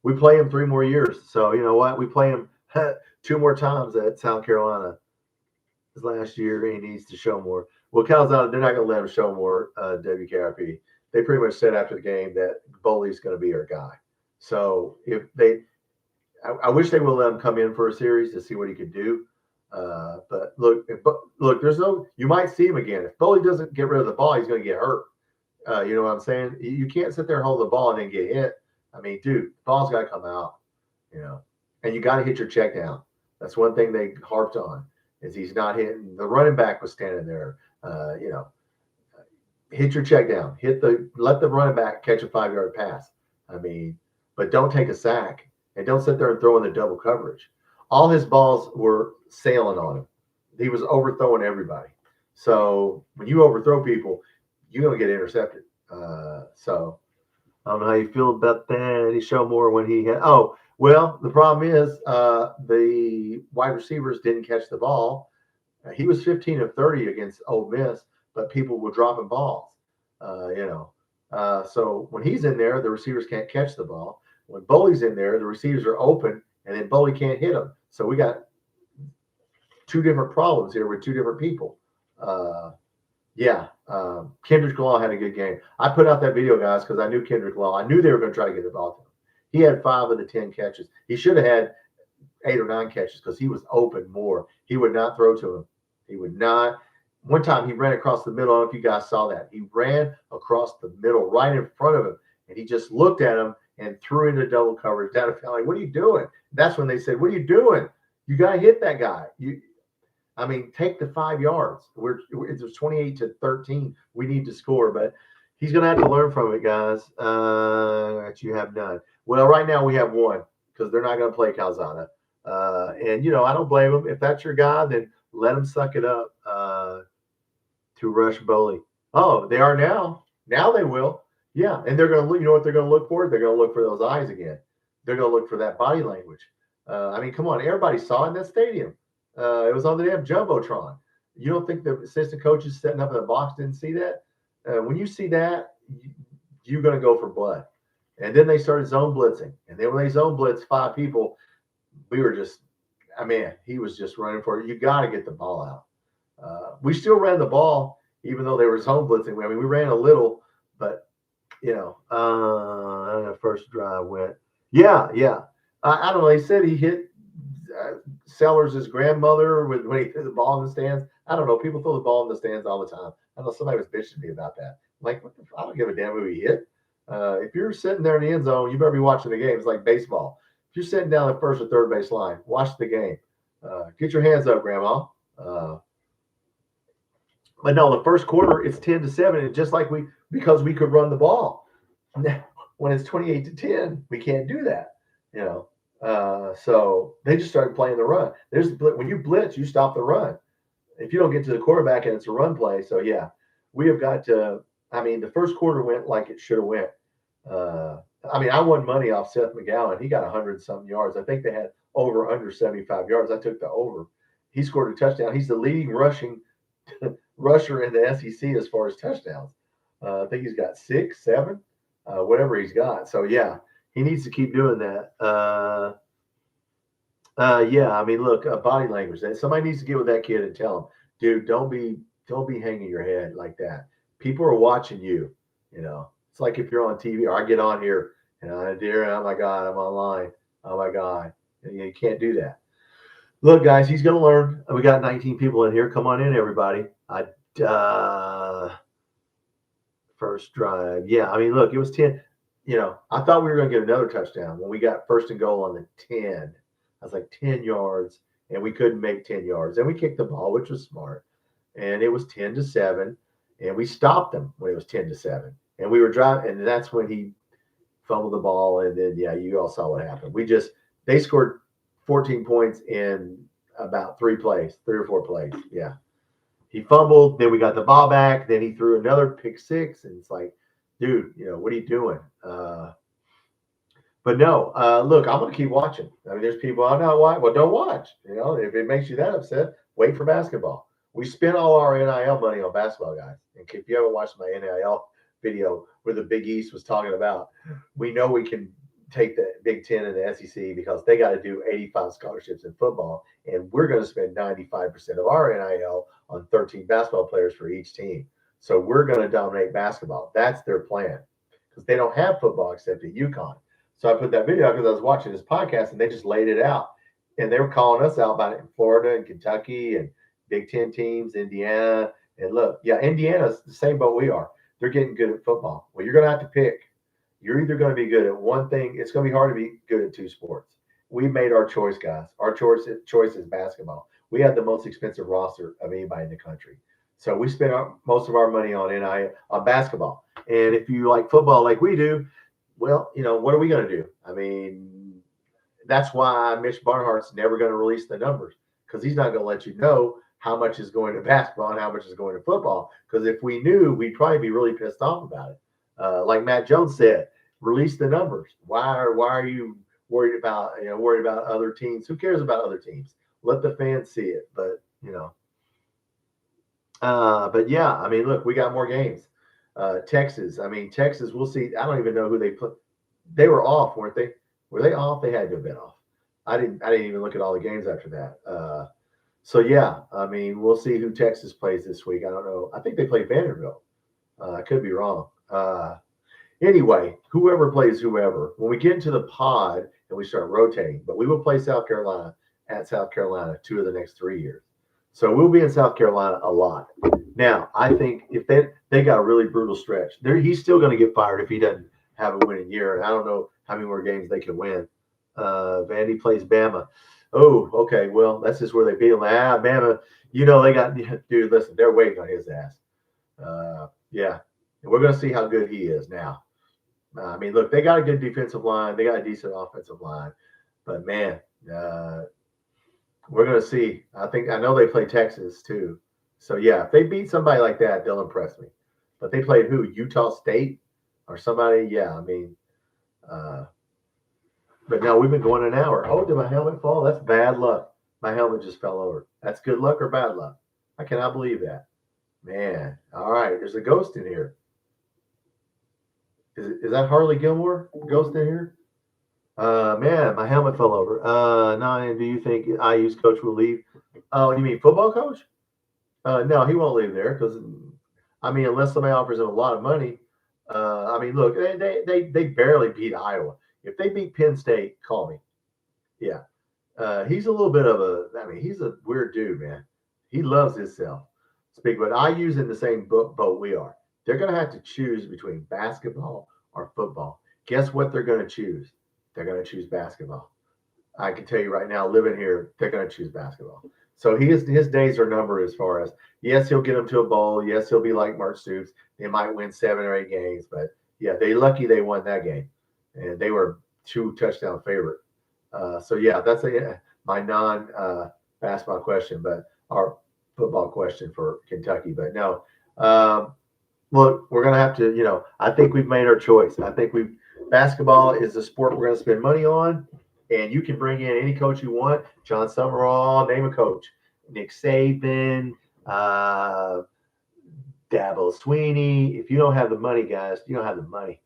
we play him 3 more years. So you know what? We play him 2 more times at South Carolina. This last year, he needs to show more. Well, Calzada, they're not going to let him show more. WKRP. They pretty much said after the game that Boley's going to be our guy. So if I wish they would let him come in for a series to see what he could do. But look, there's no. You might see him again. If Boley doesn't get rid of the ball, he's going to get hurt. You know what I'm saying? You can't sit there and hold the ball and then get hit. I mean, dude, the ball's got to come out. You know, and you got to hit your check down. That's one thing they harped on is he's not hitting. The running back was standing there. Hit your check down. Let the running back catch a 5-yard pass. I mean, but don't take a sack and don't sit there and throw in the double coverage. All his balls were sailing on him. He was overthrowing everybody. So when you overthrow people, you're going to get intercepted. So I don't know how you feel about that. He showed more when he had. Oh, well, the problem is the wide receivers didn't catch the ball. He was 15 of 30 against Ole Miss, but people were dropping balls. So when he's in there, the receivers can't catch the ball. When Boley's in there, the receivers are open, and then Boley can't hit them. So we got 2 different problems here with 2 different people. Kendrick Law had a good game. I put out that video, guys, because I knew Kendrick Law. I knew they were going to try to get the ball to him. He had 5 of the 10 catches. He should have had 8 or 9 catches because he was open more. He would not throw to him. He would not. One time he ran across the middle. I don't know if you guys saw that. He ran across the middle right in front of him, and he just looked at him and threw into double coverage down the field. Like, what are you doing? That's when they said, what are you doing? You got to hit that guy. Take the 5 yards. It's 28-13. We need to score, but he's going to have to learn from it, guys. That you have none. Well, right now we have 1 because they're not going to play Calzada. I don't blame him. If that's your guy, then let him suck it up to rush Boley. Oh, they are now. Now they will. Yeah, and they're going to look. You know what they're going to look for? They're going to look for those eyes again. They're going to look for that body language. Come on. Everybody saw it in that stadium. It was on the damn Jumbotron. You don't think the assistant coaches setting up in the box didn't see that? When you see that, you're going to go for blood. And then they started zone blitzing. And then when they zone blitzed 5 people, we were just, he was just running for it. You got to get the ball out. We still ran the ball, even though they were zone blitzing. We ran a little, but, the first drive went. Yeah. I don't know. He said he hit Sellers' grandmother when he threw the ball in the stands. I don't know. People throw the ball in the stands all the time. I know somebody was bitching to me about that. I'm like, what the, I don't give a damn who he hit. If you're sitting there in the end zone, you better be watching the game. It's like baseball. If you're sitting down the first or third base line, watch the game. Get your hands up, Grandma. But no, the first quarter it's 10-7, and just like because we could run the ball. When it's 28-10, we can't do that. So they just started playing the run. When you blitz, you stop the run. If you don't get to the quarterback and it's a run play, so yeah, we have got to. I mean, the first quarter went like it should have went. I won money off Seth McGowan. He got 100-something yards. I think they had under 75 yards. I took the over. He scored a touchdown. He's the leading rushing rusher in the SEC as far as touchdowns. I think he's got 6, 7, whatever he's got. So yeah, he needs to keep doing that. Look, body language. Somebody needs to get with that kid and tell him, dude, don't be hanging your head like that. People are watching you. It's like if you're on TV or I get on here and oh my God, I'm online. Oh my God, you can't do that. Look, guys, he's going to learn. We got 19 people in here. Come on in, everybody. First drive. Yeah, look, it was 10. I thought we were going to get another touchdown when we got first and goal on the 10. I was like 10 yards, and we couldn't make 10 yards. And we kicked the ball, which was smart. And it was 10-7, and we stopped them when it was 10-7. And we were driving, and that's when he fumbled the ball. And then, yeah, you all saw what happened. They scored 14 points in about 3 or 4 plays. Yeah. He fumbled, then we got the ball back, then he threw another pick 6, and it's like, dude, what are you doing? But no, look, I'm going to keep watching. There's people, I'm not watching. Well, don't watch. If it makes you that upset, wait for basketball. We spent all our NIL money on basketball, guys. And if you haven't watched my NIL video where the Big East was talking about, we know we can take the Big Ten and the SEC because they got to do 85 scholarships in football, and we're going to spend 95% of our NIL on 13 basketball players for each team. So we're going to dominate basketball. That's their plan because they don't have football except at UConn. So I put that video out because I was watching this podcast, and they just laid it out, and they were calling us out about it in Florida and Kentucky and Big Ten teams, Indiana. And look, yeah, Indiana's the same boat we are. They're getting good at football. Well, you're going to have to pick. You're either going to be good at one thing. It's going to be hard to be good at 2 sports. We made our choice, guys. Our choice is basketball. We have the most expensive roster of anybody in the country. So we spent most of our money on basketball. And if you like football like we do, well, what are we going to do? That's why Mitch Barnhart's never going to release the numbers because he's not going to let you know how much is going to basketball and how much is going to football. Because if we knew, we'd probably be really pissed off about it. Like Matt Jones said, release the numbers. Why are you worried about other teams? Who cares about other teams? Let the fans see it. But yeah, look, we got more games. Texas, we'll see. I don't even know who they put. They were off, weren't they? Were they off? They had to have been off. I didn't even look at all the games after that. So yeah, we'll see who Texas plays this week. I don't know. I think they play Vanderbilt. I could be wrong. Anyway, whoever plays whoever, when we get into the pod and we start rotating, but we will play South Carolina at South Carolina 2 of the next 3 years. So we'll be in South Carolina a lot. Now, I think if they got a really brutal stretch, he's still going to get fired if he doesn't have a winning year. And I don't know how many more games they can win. Vandy plays Bama. Oh, okay. Well, that's just where they beat them. Bama, they got, dude, listen, they're waiting on his ass. Yeah. And we're going to see how good he is now. Look, they got a good defensive line. They got a decent offensive line. But, man, we're going to see. I know they play Texas, too. So, yeah, if they beat somebody like that, they'll impress me. But they played who? Utah State or somebody? Yeah, but no, we've been going an hour. Oh, did my helmet fall? That's bad luck. My helmet just fell over. That's good luck or bad luck? I cannot believe that. Man, all right. There's a ghost in here. Is that Harley Gilmore ghost in here? Man, my helmet fell over. Nine, do you think IU's coach will leave? Oh, you mean football coach? No, he won't leave there because, unless somebody offers him a lot of money. Look, they barely beat Iowa. If they beat Penn State, call me. Yeah. He's a little bit of a. I mean, he's a weird dude, man. He loves himself. Speak, but I use in the same boat we are. They're going to have to choose between basketball or football. Guess what they're going to choose? They're going to choose basketball. I can tell you right now, living here, they're going to choose basketball. So his days are numbered as far as yes, he'll get them to a bowl. Yes, he'll be like Mark Stoops. They might win 7 or 8 games, but yeah, they lucky they won that game, and they were 2 touchdown favorite. So yeah, that's my non basketball question, but our football question for Kentucky. But no, look, we're gonna have to. I think we've made our choice. I think we've basketball is the sport we're gonna spend money on, and you can bring in any coach you want. John Summerall, name a coach. Nick Saban, uh, Dabo Sweeney. If you don't have the money, guys, you don't have the money.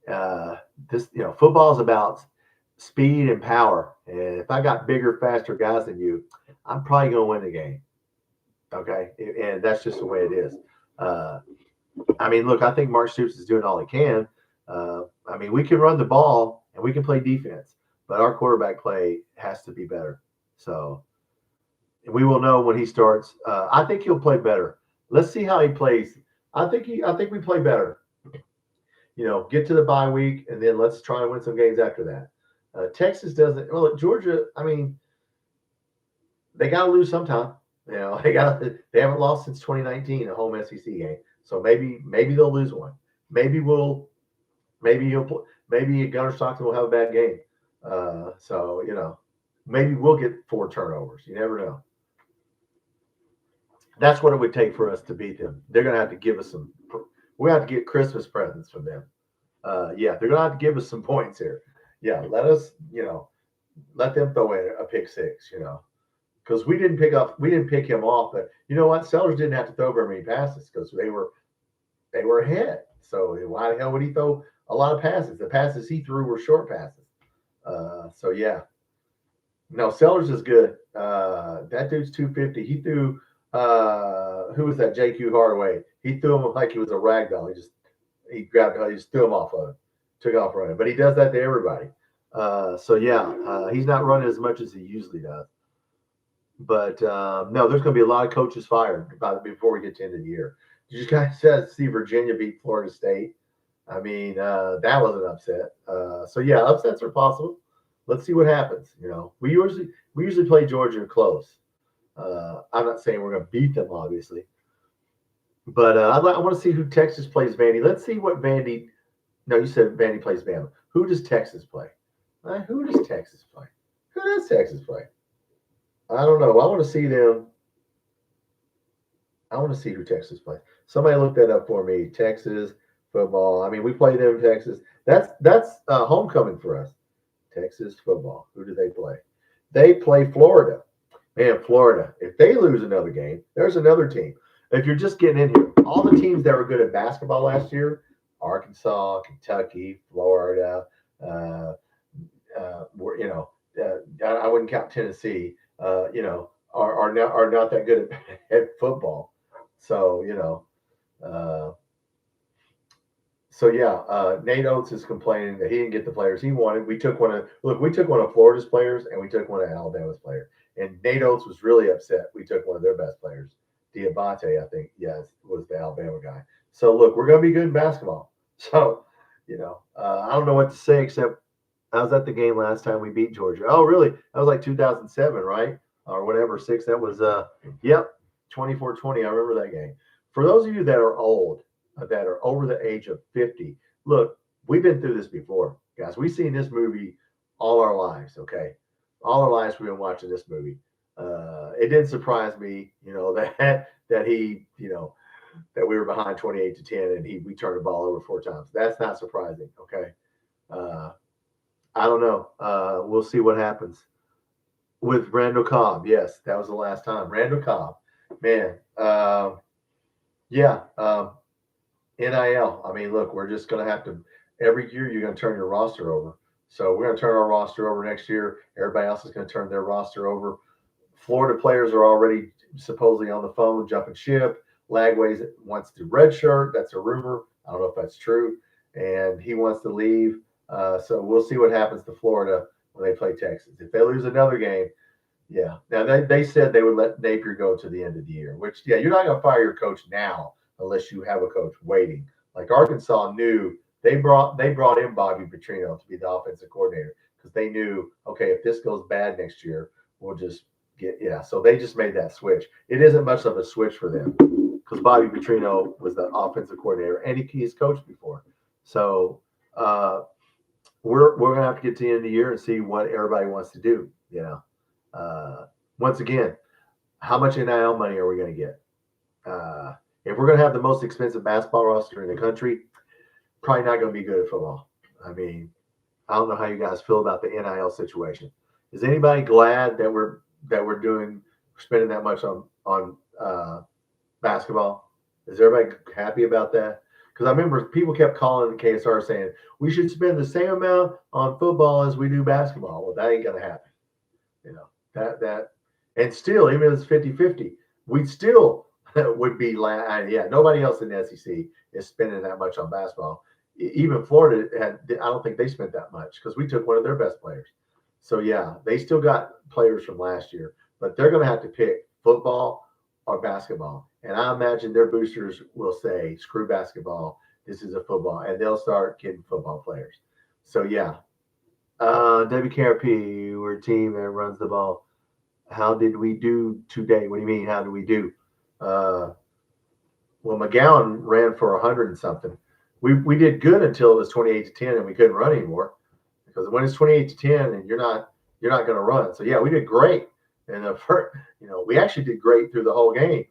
Uh, football is about speed and power. And if I got bigger, faster guys than you, I'm probably going to win the game. Okay. And that's just the way it is. Uh, I mean, look, I think Mark Stoops is doing all he can. I mean, we can run the ball and we can play defense, but our quarterback play has to be better. So we will know when he starts. I think he'll play better. Let's see how he plays. I think we play better. Get to the bye week and then let's try and win some games after that. Texas doesn't. Well, Georgia. I mean, they got to lose sometime. They haven't lost since 2019 a home SEC game. So maybe they'll lose one. Maybe maybe Gunnar Stockton will have a bad game. So maybe we'll get 4 turnovers. You never know. That's what it would take for us to beat them. They're going to have to give us some. We have to get Christmas presents from them. Yeah, they're going to have to give us some points here. Yeah, let them throw in a pick six. Because we didn't pick him off, but you know what? Sellers didn't have to throw very many passes because they were ahead. So why the hell would he throw a lot of passes? The passes he threw were short passes. So yeah, no, Sellers is good. That dude's 250. He threw. Who was that? J.Q. Hardaway. He threw him like he was a rag doll. He grabbed him. He just threw him off of him. Took off running. But he does that to everybody. So yeah, he's not running as much as he usually does. But no, there's going to be a lot of coaches fired before we get to the end of the year. Did you guys see Virginia beat Florida State? I mean, that was an upset. So yeah, upsets are possible. Let's see what happens. We usually play Georgia close. I'm not saying we're going to beat them, obviously, but I want to see who Texas plays Vandy. Let's see what Vandy. No, you said Vandy plays Bama. Who does Texas play? Who does Texas play? Who does Texas play? I don't know. I want to see them. I want to see who Texas plays. Somebody look that up for me. Texas football. I mean, we play them in Texas. That's homecoming for us. Texas football. Who do they play? They play Florida. Man, Florida. If they lose another game, there's another team. If you're just getting in here, all the teams that were good at basketball last year, Arkansas, Kentucky, Florida, were I wouldn't count Tennessee. Are not that good at football. So uh, Nate Oates is complaining that he didn't get the players he wanted. We took one of Florida's players and we took one of Alabama's players. And Nate Oates was really upset. We took one of their best players, Diabate, I think, yes, was the Alabama guy. So look, we're going to be good in basketball. So I don't know what to say except I was at the game last time we beat Georgia. Oh, really? That was like 2007, right? Or whatever, six. That was, yep, 24-20. I remember that game. For those of you that are old, that are over the age of 50, look, we've been through this before, guys. We've seen this movie all our lives, okay? All our lives we've been watching this movie. It didn't surprise me, that he, that we were behind 28-10 and we turned the ball over 4 times. That's not surprising, okay? I don't know. We'll see what happens with Randall Cobb. Yes, that was the last time. Randall Cobb, man. Yeah. NIL. I mean, look, we're just going to have to, every year you're going to turn your roster over. So we're going to turn our roster over next year. Everybody else is going to turn their roster over. Florida players are already supposedly on the phone jumping ship. Lagways wants to redshirt. That's a rumor. I don't know if that's true. And he wants to leave. So we'll see what happens to Florida when they play Texas. If they lose another game, yeah. Now they said they would let Napier go to the end of the year, which yeah, you're not gonna fire your coach now unless you have a coach waiting. Like Arkansas knew they brought in Bobby Petrino to be the offensive coordinator because they knew, okay, if this goes bad next year, we'll just get yeah. So they just made that switch. It isn't much of a switch for them because Bobby Petrino was the offensive coordinator and he's coached before. So we're gonna have to get to the end of the year and see what everybody wants to do. Once again, how much NIL money are we going to get? If we're going to have the most expensive basketball roster in the country, probably not going to be good at football. I mean, I don't know how you guys feel about the NIL situation. Is anybody glad that we're spending that much on basketball? Is everybody happy about that? Because I remember people kept calling the KSR saying we should spend the same amount on football as we do basketball. Well, that ain't going to happen. That and still, even if it's 50-50, we still would be nobody else in the SEC is spending that much on basketball. Even Florida I don't think they spent that much because we took one of their best players. So yeah, they still got players from last year, but they're going to have to pick football or basketball. And I imagine their boosters will say, screw basketball, this is a football, and they'll start getting football players. So yeah. WKRP, we're a team that runs the ball. How did we do today? What do you mean? How did we do? Well, McGowan ran for 100 and something. We did good until it was 28-10 and we couldn't run anymore because when it's 28-10 and you're not going to run. So yeah, we did great. And we actually did great through the whole game.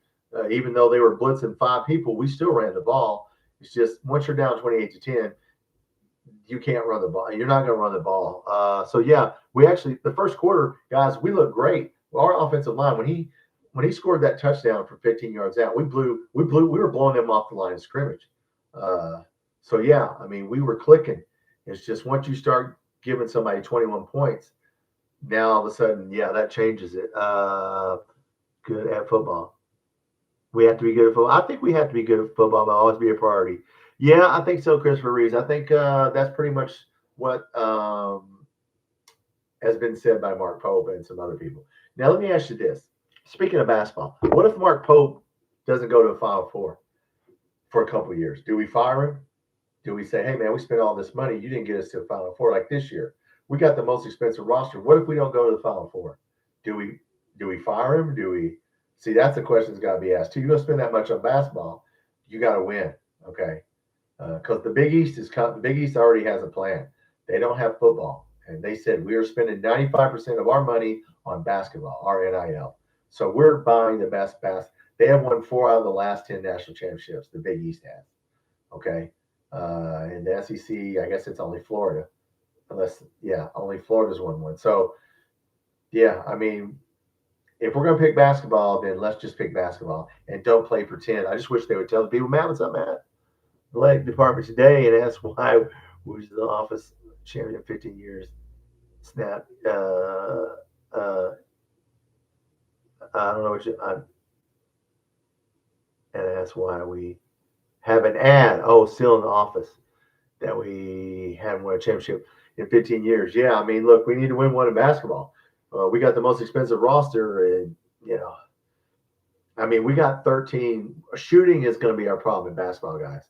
Even though they were blitzing 5 people, we still ran the ball. It's just once you're down 28-10. You can't run the ball. You're not going to run the ball. So yeah, we actually the first quarter, guys, we looked great. Our offensive line when he scored that touchdown from 15 yards out, we were blowing them off the line of scrimmage. So yeah, I mean we were clicking. It's just once you start giving somebody 21 points, now all of a sudden, yeah, that changes it. Good at football. We have to be good at football. I think we have to be good at football, but always be a priority. Yeah, I think so, Christopher Reeves. I think that's pretty much what has been said by Mark Pope and some other people. Now, let me ask you this. Speaking of basketball, what if Mark Pope doesn't go to a Final Four for a couple of years? Do we fire him? Do we say, hey, man, we spent all this money. You didn't get us to a Final Four like this year. We got the most expensive roster. What if we don't go to the Final Four? Do we fire him? Do we – see, that's the question that's got to be asked. Too. You're going to spend that much on basketball. You got to win, okay? Because the Big East already has a plan. They don't have football, and they said we are spending 95% of our money on basketball, our NIL. So we're buying the best pass. They have won 4 out of the last 10 national championships. The Big East has. Okay, and the SEC, I guess it's only Florida, only Florida's won one. So yeah, I mean, if we're gonna pick basketball, then let's just pick basketball and don't play pretend. I just wish they would tell the people, Matt, what's up, Matt? Athletic department today and asked why was the office champion 15 years. Snap. I don't know what and asked why we have an ad. Oh, still in the office that we haven't won a championship in 15 years. Yeah, I mean, look, we need to win one in basketball. We got the most expensive roster, and I mean, we got 13. Shooting is going to be our problem in basketball, guys.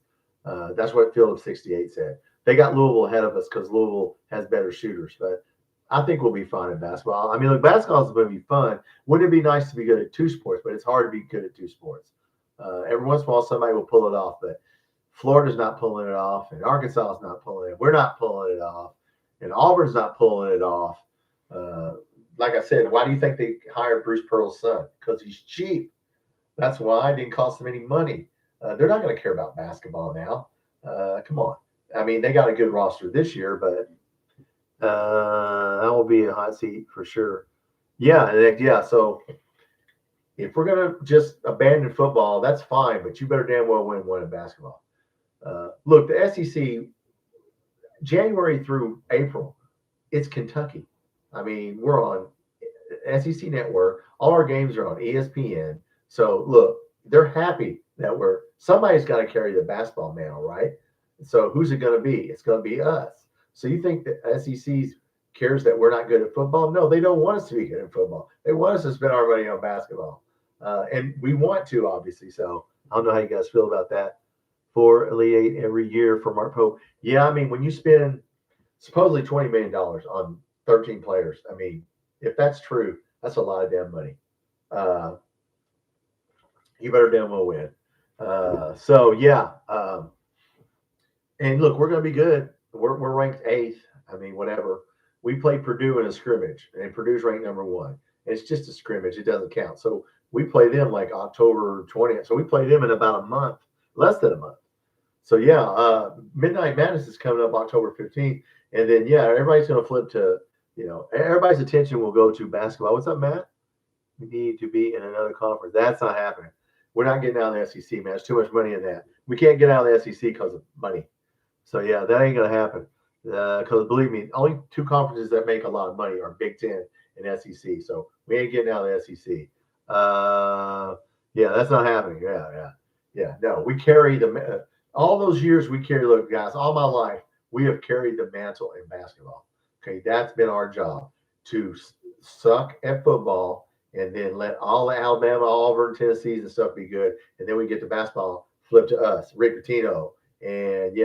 That's what Philip 68 said. They got Louisville ahead of us because Louisville has better shooters, but I think we'll be fine in basketball. I mean, look, basketball is going to be fun. Wouldn't it be nice to be good at 2 sports? But it's hard to be good at 2 sports. Every once in a while, somebody will pull it off, but Florida's not pulling it off, and Arkansas is not pulling it. We're not pulling it off, and Auburn's not pulling it off. Like I said, why do you think they hired Bruce Pearl's son? Because he's cheap. That's why it didn't cost them any money. They're not going to care about basketball now. Come on. I mean, they got a good roster this year, but that will be a hot seat for sure. Yeah. So if we're going to just abandon football, that's fine, but you better damn well win one in basketball. Look, the SEC, January through April, it's Kentucky. I mean, we're on SEC Network. All our games are on ESPN. So, look, they're happy that somebody's got to carry the basketball mantle, right? So who's it going to be? It's going to be us. So you think the SEC's cares that we're not good at football? No, they don't want us to be good at football. They want us to spend our money on basketball. And we want to, obviously. So I don't know how you guys feel about that. For Elite Eight every year for Mark Pope. Yeah, I mean, when you spend supposedly $20 million on 13 players, I mean, if that's true, that's a lot of damn money. You better damn well win. So, yeah. And look, we're going to be good. We're ranked eighth. I mean, whatever. We play Purdue in a scrimmage, and Purdue's ranked number one. It's just a scrimmage. It doesn't count. So we play them like October 20th. So we play them in about a month, less than a month. So, yeah, Midnight Madness is coming up October 15th. And then, yeah, everybody's going to flip to, everybody's attention will go to basketball. What's up, Matt? We need to be in another conference. That's not happening. We're not getting out of the SEC, man. There's too much money in that. We can't get out of the SEC because of money. So, yeah, that ain't going to happen. Because believe me, only two conferences that make a lot of money are Big Ten and SEC. So we ain't getting out of the SEC. Yeah, that's not happening. Yeah. No, we carry all those years we carry. Look, guys, all my life we have carried the mantle in basketball. Okay, that's been our job, to suck at football and then let all the Alabama, Auburn, Tennessees and stuff be good, and then we get to basketball, flip to us, Rick Pitino, and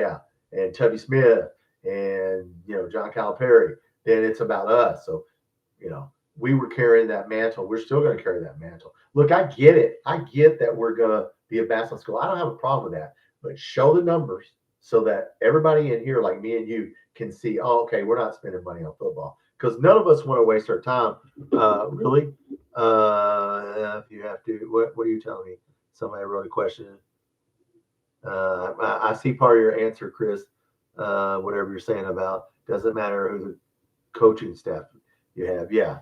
Tubby Smith, and John Calipari. Then it's about us. So we were carrying that mantle. We're still going to carry that mantle. Look, I get it. I get that we're going to be a basketball school. I don't have a problem with that. But show the numbers so that everybody in here, like me and you, can see, oh, okay, we're not spending money on football. Because none of us want to waste our time. Really? If you have to, what are you telling me? Somebody wrote a question. I see part of your answer, Chris. Whatever you're saying about, doesn't matter who the coaching staff you have. Yeah.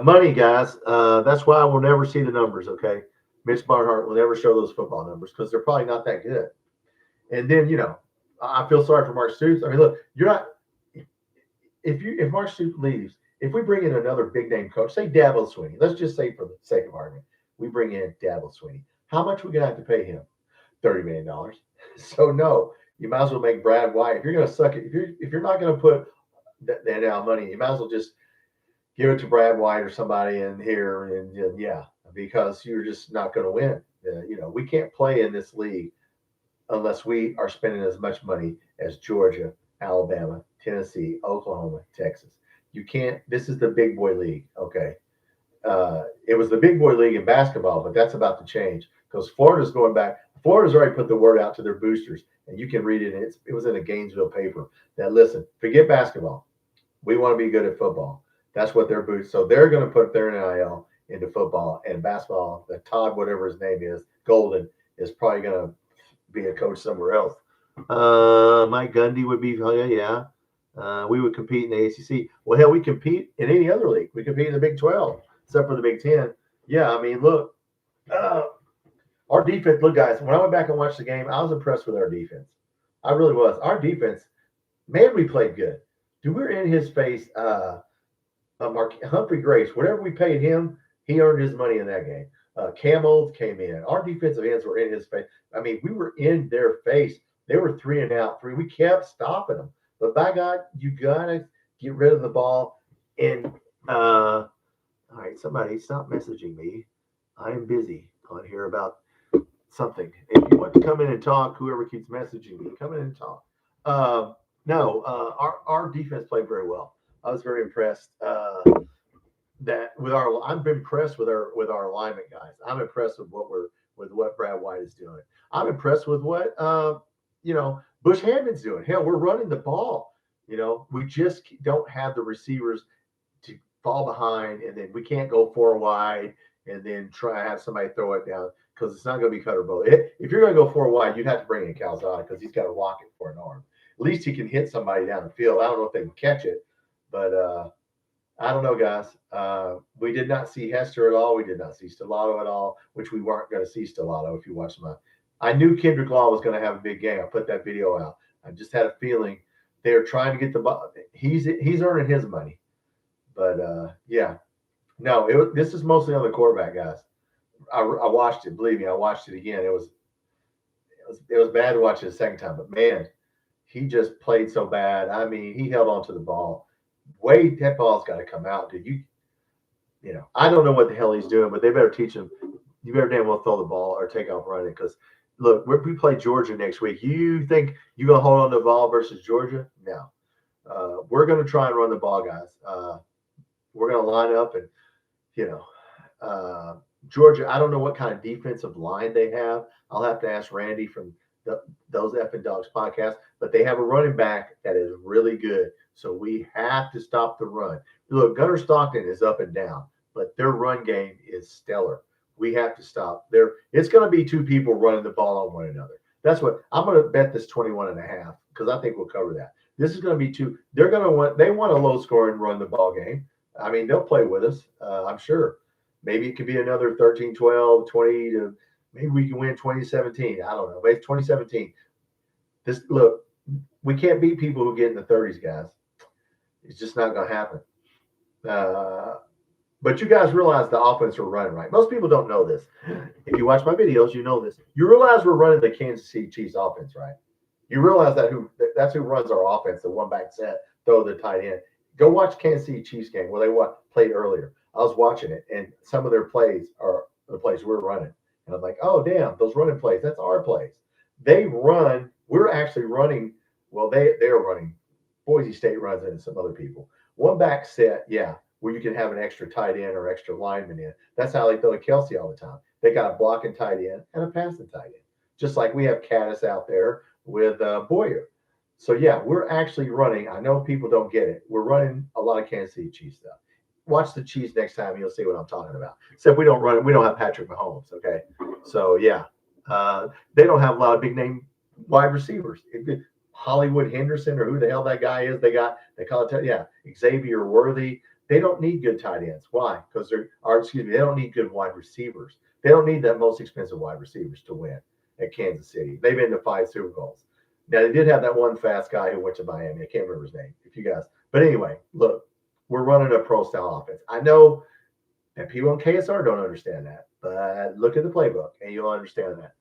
Money, guys. That's why we'll never see the numbers, okay? Mitch Barnhart will never show those football numbers because they're probably not that good. And then, I feel sorry for Mark Stoops. I mean, look, you're not – if Mark Stoops leaves, if we bring in another big-name coach, say Dabo Swinney, let's just say for the sake of argument, we bring in Dabo Swinney. How much are we going to have to pay him? $30 million. So, no, you might as well make Brad White. If you're going to suck it, if you're not going to put that out money, you might as well just give it to Brad White or somebody in here and because you're just not going to win. We can't play in this league unless we are spending as much money as Georgia, Alabama, Tennessee, Oklahoma, Texas. You can't. This is the big boy league, okay? It was the big boy league in basketball, but that's about to change because Florida's going back. Florida's already put the word out to their boosters, and you can read it. It was in a Gainesville paper that, listen, forget basketball. We want to be good at football. That's what they're boosting. So they're going to put their NIL into football and basketball. The Todd, whatever his name is, Golden, is probably going to be a coach somewhere else. Mike Gundy would be, we would compete in the ACC. Well, hell, we compete in any other league. We compete in the Big 12, except for the Big 10. Yeah, I mean, look, our defense, look, guys, when I went back and watched the game, I was impressed with our defense. I really was. Our defense, man, we played good. Dude, we were in his face. Humphrey Grace, whatever we paid him, he earned his money in that game. Cam Olds came in. Our defensive ends were in his face. I mean, we were in their face. They were 3 and out. We kept stopping them. But by God, you got to get rid of the ball. And, all right, somebody stop messaging me. I am busy on here about something. If you want to come in and talk, whoever keeps messaging me, come in and talk. Our defense played very well. I was very impressed I'm impressed with our alignment guys. I'm impressed with what Brad White is doing. I'm impressed with what Bush Hammond's doing. Hell, we're running the ball. We just don't have the receivers to fall behind, and then we can't go 4 wide and then try to have somebody throw it down because it's not going to be Cutter Bowl. If you're going to go 4 wide, you'd have to bring in Calzada because he's got a rocket for an arm. At least he can hit somebody down the field. I don't know if they can catch it, but I don't know, guys. We did not see Hester at all. We did not see Stellato at all, which we weren't going to see Stellato if you watch my. I knew Kendrick Law was going to have a big game. I put that video out. I just had a feeling they were trying to get the ball. He's earning his money, but no. This is mostly on the quarterback, guys. I watched it. Believe me, I watched it again. It was bad to watch it a second time, but man, he just played so bad. I mean, he held on to the ball. Wade, that ball's got to come out, dude. I don't know what the hell he's doing, but they better teach him. You better damn well throw the ball or take off running because, look, we play Georgia next week. You think you're going to hold on to the ball versus Georgia? No. We're going to try and run the ball, guys. We're going to line up and, you know, Georgia, I don't know what kind of defensive line they have. I'll have to ask Randy from those Effing Dogs podcast, but they have a running back that is really good. So we have to stop the run. Look, Gunnar Stockton is up and down, but their run game is stellar. We have to stop there. It's going to be two people running the ball on one another. That's what I'm going to bet this 21.5 because I think we'll cover that. This is going to be two. They want a low scoring run the ball game. I mean, they'll play with us, I'm sure. Maybe it could be another 13-12, 20 to maybe we can win 2017. I don't know. Maybe 2017. Look, we can't beat people who get in the 30s, guys. It's just not going to happen. But you guys realize the offense we're running, right? Most people don't know this. If you watch my videos, you know this. You realize we're running the Kansas City Chiefs offense, right? You realize that's who runs our offense, the one back set, throw the tight end. Go watch Kansas City Chiefs game where they played earlier. I was watching it, and some of their plays are the plays we're running. And I'm like, oh, damn, those running plays, that's our plays. They run. We're actually running. Well, they're running. Boise State runs into some other people. One back set, yeah, where you can have an extra tight end or extra lineman in. That's how they throw to Kelsey all the time. They got a blocking tight end and a passing tight end. Just like we have Caddis out there with Boyer. So, yeah, we're actually running. I know people don't get it. We're running a lot of Kansas City Chiefs stuff. Watch the Chiefs next time. And you'll see what I'm talking about. Except we don't run it. We don't have Patrick Mahomes. Okay. So, yeah, they don't have a lot of big name wide receivers. Hollywood Henderson or who the hell that guy is. They call it, Xavier Worthy. They don't need good tight ends. Why? Because they don't need good wide receivers. They don't need that most expensive wide receivers to win at Kansas City. They've been to 5 Super Bowls. Now, they did have that one fast guy who went to Miami. I can't remember his name. But anyway, look, we're running a pro-style offense. I know that people in KSR don't understand that, but look at the playbook and you'll understand that.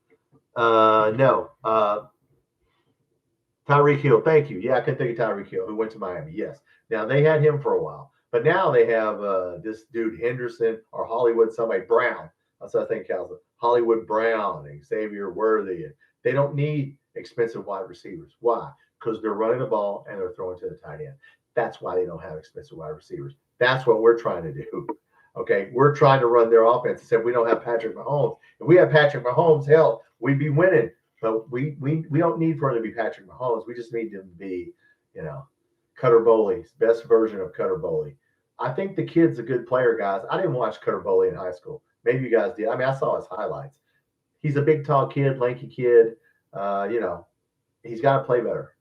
Tyreek Hill, thank you. Yeah, I can think of Tyreek Hill, who went to Miami. Yes. Now, they had him for a while, but now they have this dude Henderson or Hollywood, somebody Brown. That's what I think, Calvin. Hollywood Brown, Xavier Worthy. They don't need expensive wide receivers. Why? Because they're running the ball and they're throwing to the tight end. That's why they don't have expensive wide receivers. That's what we're trying to do. Okay, we're trying to run their offense. Except we don't have Patrick Mahomes. If we have Patrick Mahomes, hell, we'd be winning. But we don't need for him to be Patrick Mahomes. We just need him to be, Cutter Boley's best version of Cutter Boley. I think the kid's a good player, guys. I didn't watch Cutter Boley in high school. Maybe you guys did. I mean, I saw his highlights. He's a big, tall kid, lanky kid. He's got to play better.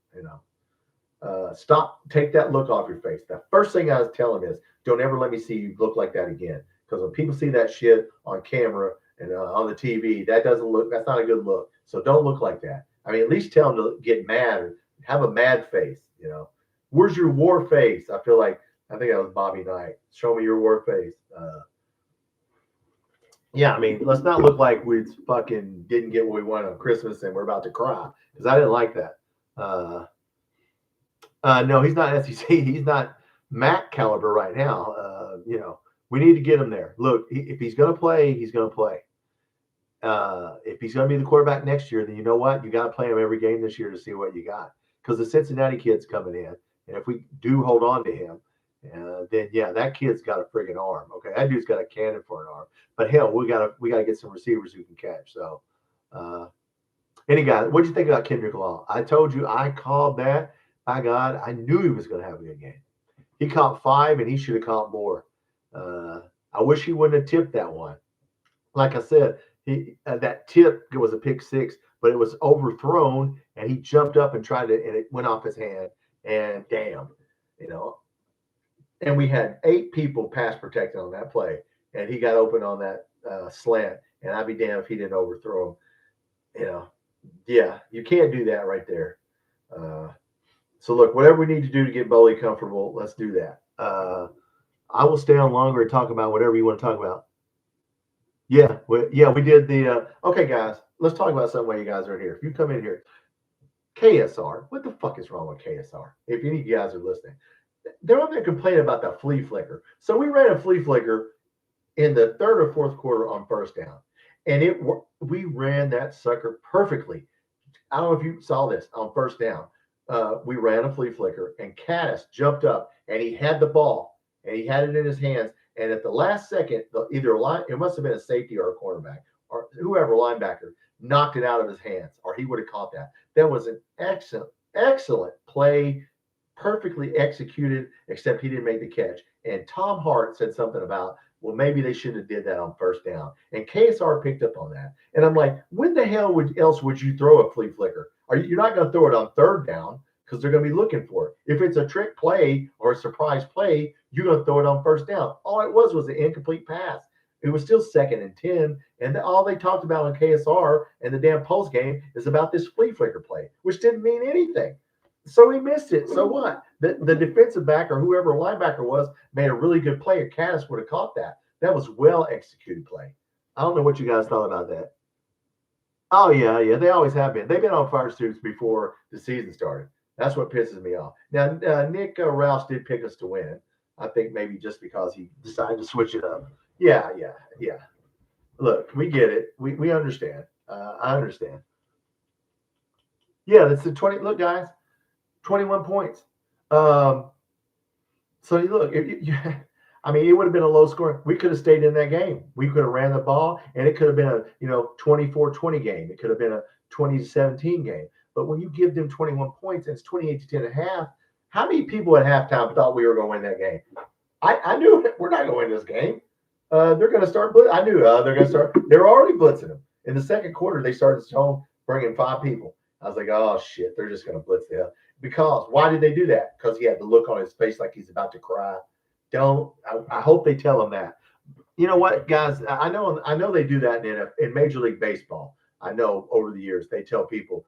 Take that look off your face. The first thing I was telling him is, don't ever let me see you look like that again. Because when people see that shit on camera and on the TV, that's not a good look. So don't look like that. I mean, at least tell him to get mad or have a mad face. Where's your war face? I think that was Bobby Knight. Show me your war face. I mean, let's not look like we fucking didn't get what we wanted on Christmas and we're about to cry, because I didn't like that. No, he's not SEC. He's not MAC caliber right now. We need to get him there. Look, if he's going to play, he's going to play. If he's going to be the quarterback next year, then you know what? You got to play him every game this year to see what you got. Because the Cincinnati kid's coming in. And if we do hold on to him, then that kid's got a friggin' arm. Okay, that dude's got a cannon for an arm. But hell, we gotta get some receivers who can catch. So, any guy, what'd you think about Kendrick Law? I told you, I called that. By God, I knew he was going to have a good game. He caught 5, and he should have caught more. I wish he wouldn't have tipped that one. Like I said, that tip was a pick 6, but it was overthrown, and he jumped up and tried to, and it went off his hand. And damn, and we had 8 people pass protecting on that play, and he got open on that slant. And I'd be damned if he didn't overthrow him. You can't do that right there. So look, whatever we need to do to get Boley comfortable, let's do that. I will stay on longer and talk about whatever you want to talk about. We did the. Okay, guys, let's talk about something while you guys are here. If you come in here. KSR. What the fuck is wrong with KSR? If any of you guys are listening, they're not going to complain about the flea flicker. So we ran a flea flicker in the third or fourth quarter on first down, and we ran that sucker perfectly. I don't know if you saw this on first down. We ran a flea flicker, and Caddis jumped up, and he had the ball, and he had it in his hands. And at the last second, either it must have been a safety or a cornerback or whoever linebacker knocked it out of his hands, or he would have caught that. That was an excellent play, perfectly executed, except he didn't make the catch. And Tom Hart said something about, well, maybe they shouldn't have did that on first down. And KSR picked up on that. And I'm like, when the hell else would you throw a flea flicker? You're not going to throw it on third down because they're going to be looking for it. If it's a trick play or a surprise play, you're going to throw it on first down. All it was an incomplete pass. It was still 2nd and 10. And all they talked about in KSR and the damn post game is about this flea flicker play, which didn't mean anything. So he missed it. So what? The defensive back or whoever linebacker was made a really good play. Caddis would have caught that. That was well executed play. I don't know what you guys thought about that. Oh yeah. They always have been. They've been on fire suits before the season started. That's what pisses me off. Now Nick Rouse did pick us to win. I think maybe just because he decided to switch it up. Yeah. Look, we get it. We understand. I understand. Yeah, that's the 20. Look, guys. 21 points. So look, I mean, it would have been a low score. We could have stayed in that game. We could have ran the ball, and it could have been a 24-20 game. It could have been a 20-17 game. But when you give them 21 points, and it's 28-10 at half. How many people at halftime thought we were going to win that game? I knew we're not going to win this game. They're going to start. I knew they're going to start. They were already blitzing them in the second quarter. They started bringing 5 people. I was like, oh shit, they're just going to blitz the hell. Because why did they do that? Because he had the look on his face like he's about to cry. I hope they tell him that. You know what, guys? I know they do that in Major League Baseball. I know over the years they tell people,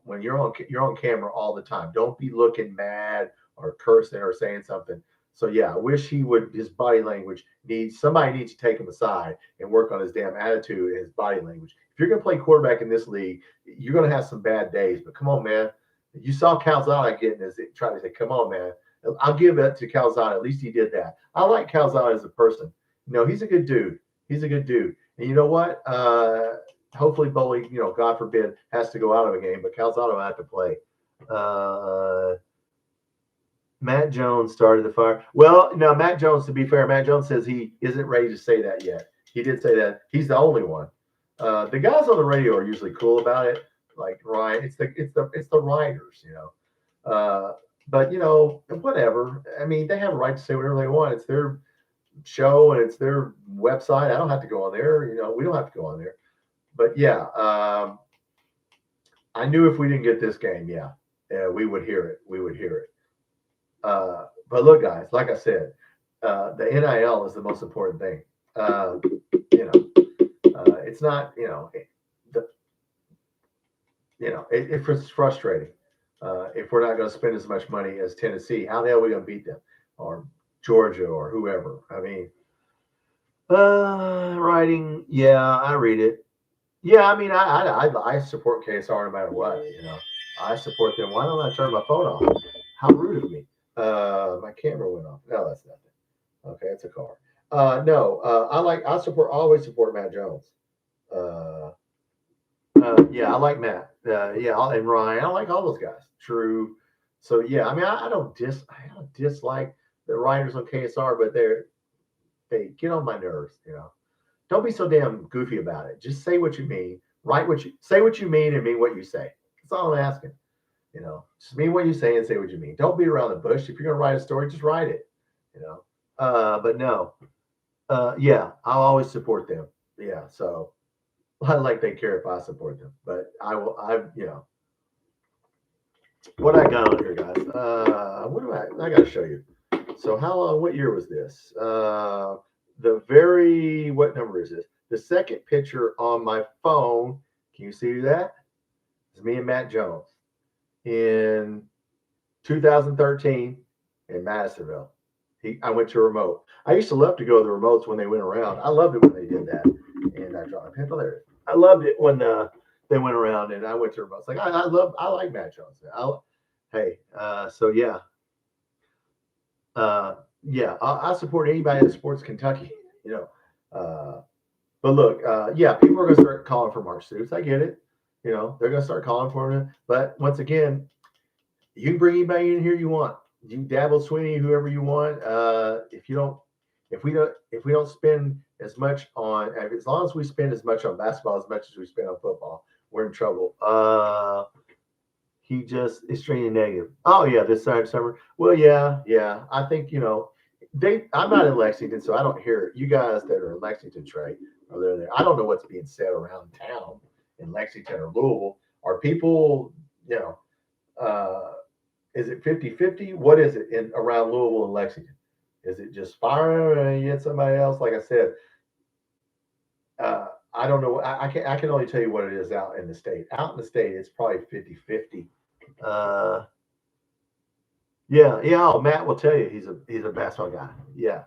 when you're on camera all the time, don't be looking mad or cursing or saying something. So yeah, I wish his body language somebody needs to take him aside and work on his damn attitude and his body language. If you're going to play quarterback in this league, you're going to have some bad days, but come on, man. You saw Calzada getting this, trying to say, come on, man. I'll give it to Calzada. At least he did that. I like Calzada as a person. He's a good dude. He's a good dude. And you know what? Hopefully Bully, God forbid, has to go out of a game, but Calzada will have to play. Matt Jones started the fire. Well, no, Matt Jones, to be fair, Matt Jones says he isn't ready to say that yet. He did say that. He's the only one. The guys on the radio are usually cool about it. Like Ryan, it's the writers, but whatever. I mean, they have a right to say whatever they want. It's their show and it's their website. I don't have to go on there. We don't have to go on there. But yeah, I knew if we didn't get this game, we would hear it. We would hear it. But look, guys, like I said, the NIL is the most important thing. It's not. It's frustrating. If we're not going to spend as much money as Tennessee, how the hell are we going to beat them, or Georgia, or whoever? I mean, writing. Yeah, I read it. Yeah, I mean, I support KSR no matter what. I support them. Why don't I turn my phone off? How rude of me. My camera went off. No, that's nothing. Okay, it's a car. No, I always support Matt Jones. Yeah, I like Matt. And Ryan. I like all those guys. True. So yeah, I mean, I don't dislike the writers on KSR, but they get on my nerves. Don't be so damn goofy about it. Just say what you mean. Say what you mean and mean what you say. That's all I'm asking. Just mean what you say and say what you mean. Don't beat around the bush. If you're gonna write a story, just write it. But no. Yeah, I'll always support them. Yeah, so I like they care if I support them, but I will. What I got on here, guys? What do I got to show you? So how long? What year was this? What number is this? The second picture on my phone. Can you see that? It's me and Matt Jones in 2013 in Madisonville. I went to a remote. I used to love to go to the remotes when they went around. I loved it when they did that. And I dropped my pen. I loved it when they went around and I went to remotes. Like I like Matt Jones. So yeah. Yeah, I support anybody that supports Kentucky. You know, but look, yeah, people are going to start calling for Mark Stoops. I get it. You know, they're going to start calling for him. But once again, you can bring anybody in here you want. You can dabble Sweeney, whoever you want. If we don't spend as much on, as long as we spend as much on basketball as much as we spend on football, we're in trouble. He just is extremely negative. Oh yeah, this summer. Well, yeah. I think I'm not in Lexington, so I don't hear it. You guys that are in Lexington, Trey, are there? I don't know what's being said around town in Lexington or Louisville. Are people, is it 50-50? What is it in around Louisville and Lexington? Is it just firing and yet somebody else? Like I said, I don't know. I can only tell you what it is out in the state. Out in the state, it's probably 50-50. Uh, yeah. Oh, Matt will tell you he's a basketball guy. Yeah.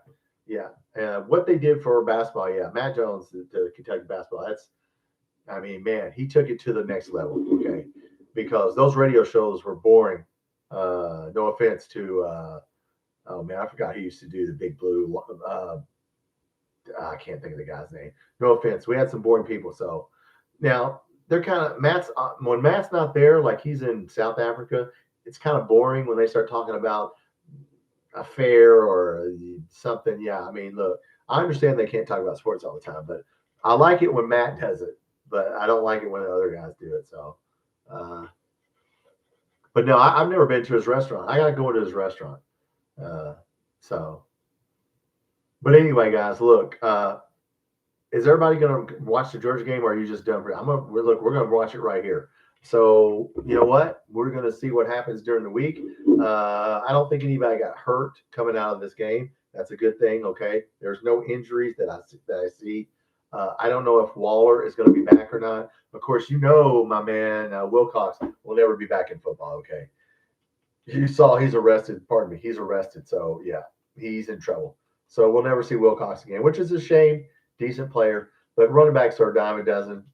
What they did for basketball, yeah. Matt Jones, the Kentucky basketball. I mean, man, he took it to the next level. Okay, because those radio shows were boring. No offense to, oh man, I forgot who used to do the Big Blue. I can't think of the guy's name. No offense, we had some boring people. So now they're kind of when Matt's not there, like he's in South Africa. It's kind of boring when they start talking about a fair or something. Yeah, I mean, look, I understand they can't talk about sports all the time, but I like it when Matt does it, but I don't like it when the other guys do it. So, but no, I've never been to his restaurant. I got to go to his restaurant. So, but anyway, guys, look, is everybody going to watch the Georgia game, or are you just done? We're going to watch it right here. So, you know what? We're going to see what happens during the week. I don't think anybody got hurt coming out of this game. That's a good thing. Okay. There's no injuries that I see. I don't know if Waller is going to be back or not. Of course, my man, Wilcox will never be back in football. Okay. You saw he's arrested. Pardon me. He's arrested. So, yeah, he's in trouble. So we'll never see Wilcox again, which is a shame. Decent player. But running backs are a dime a dozen.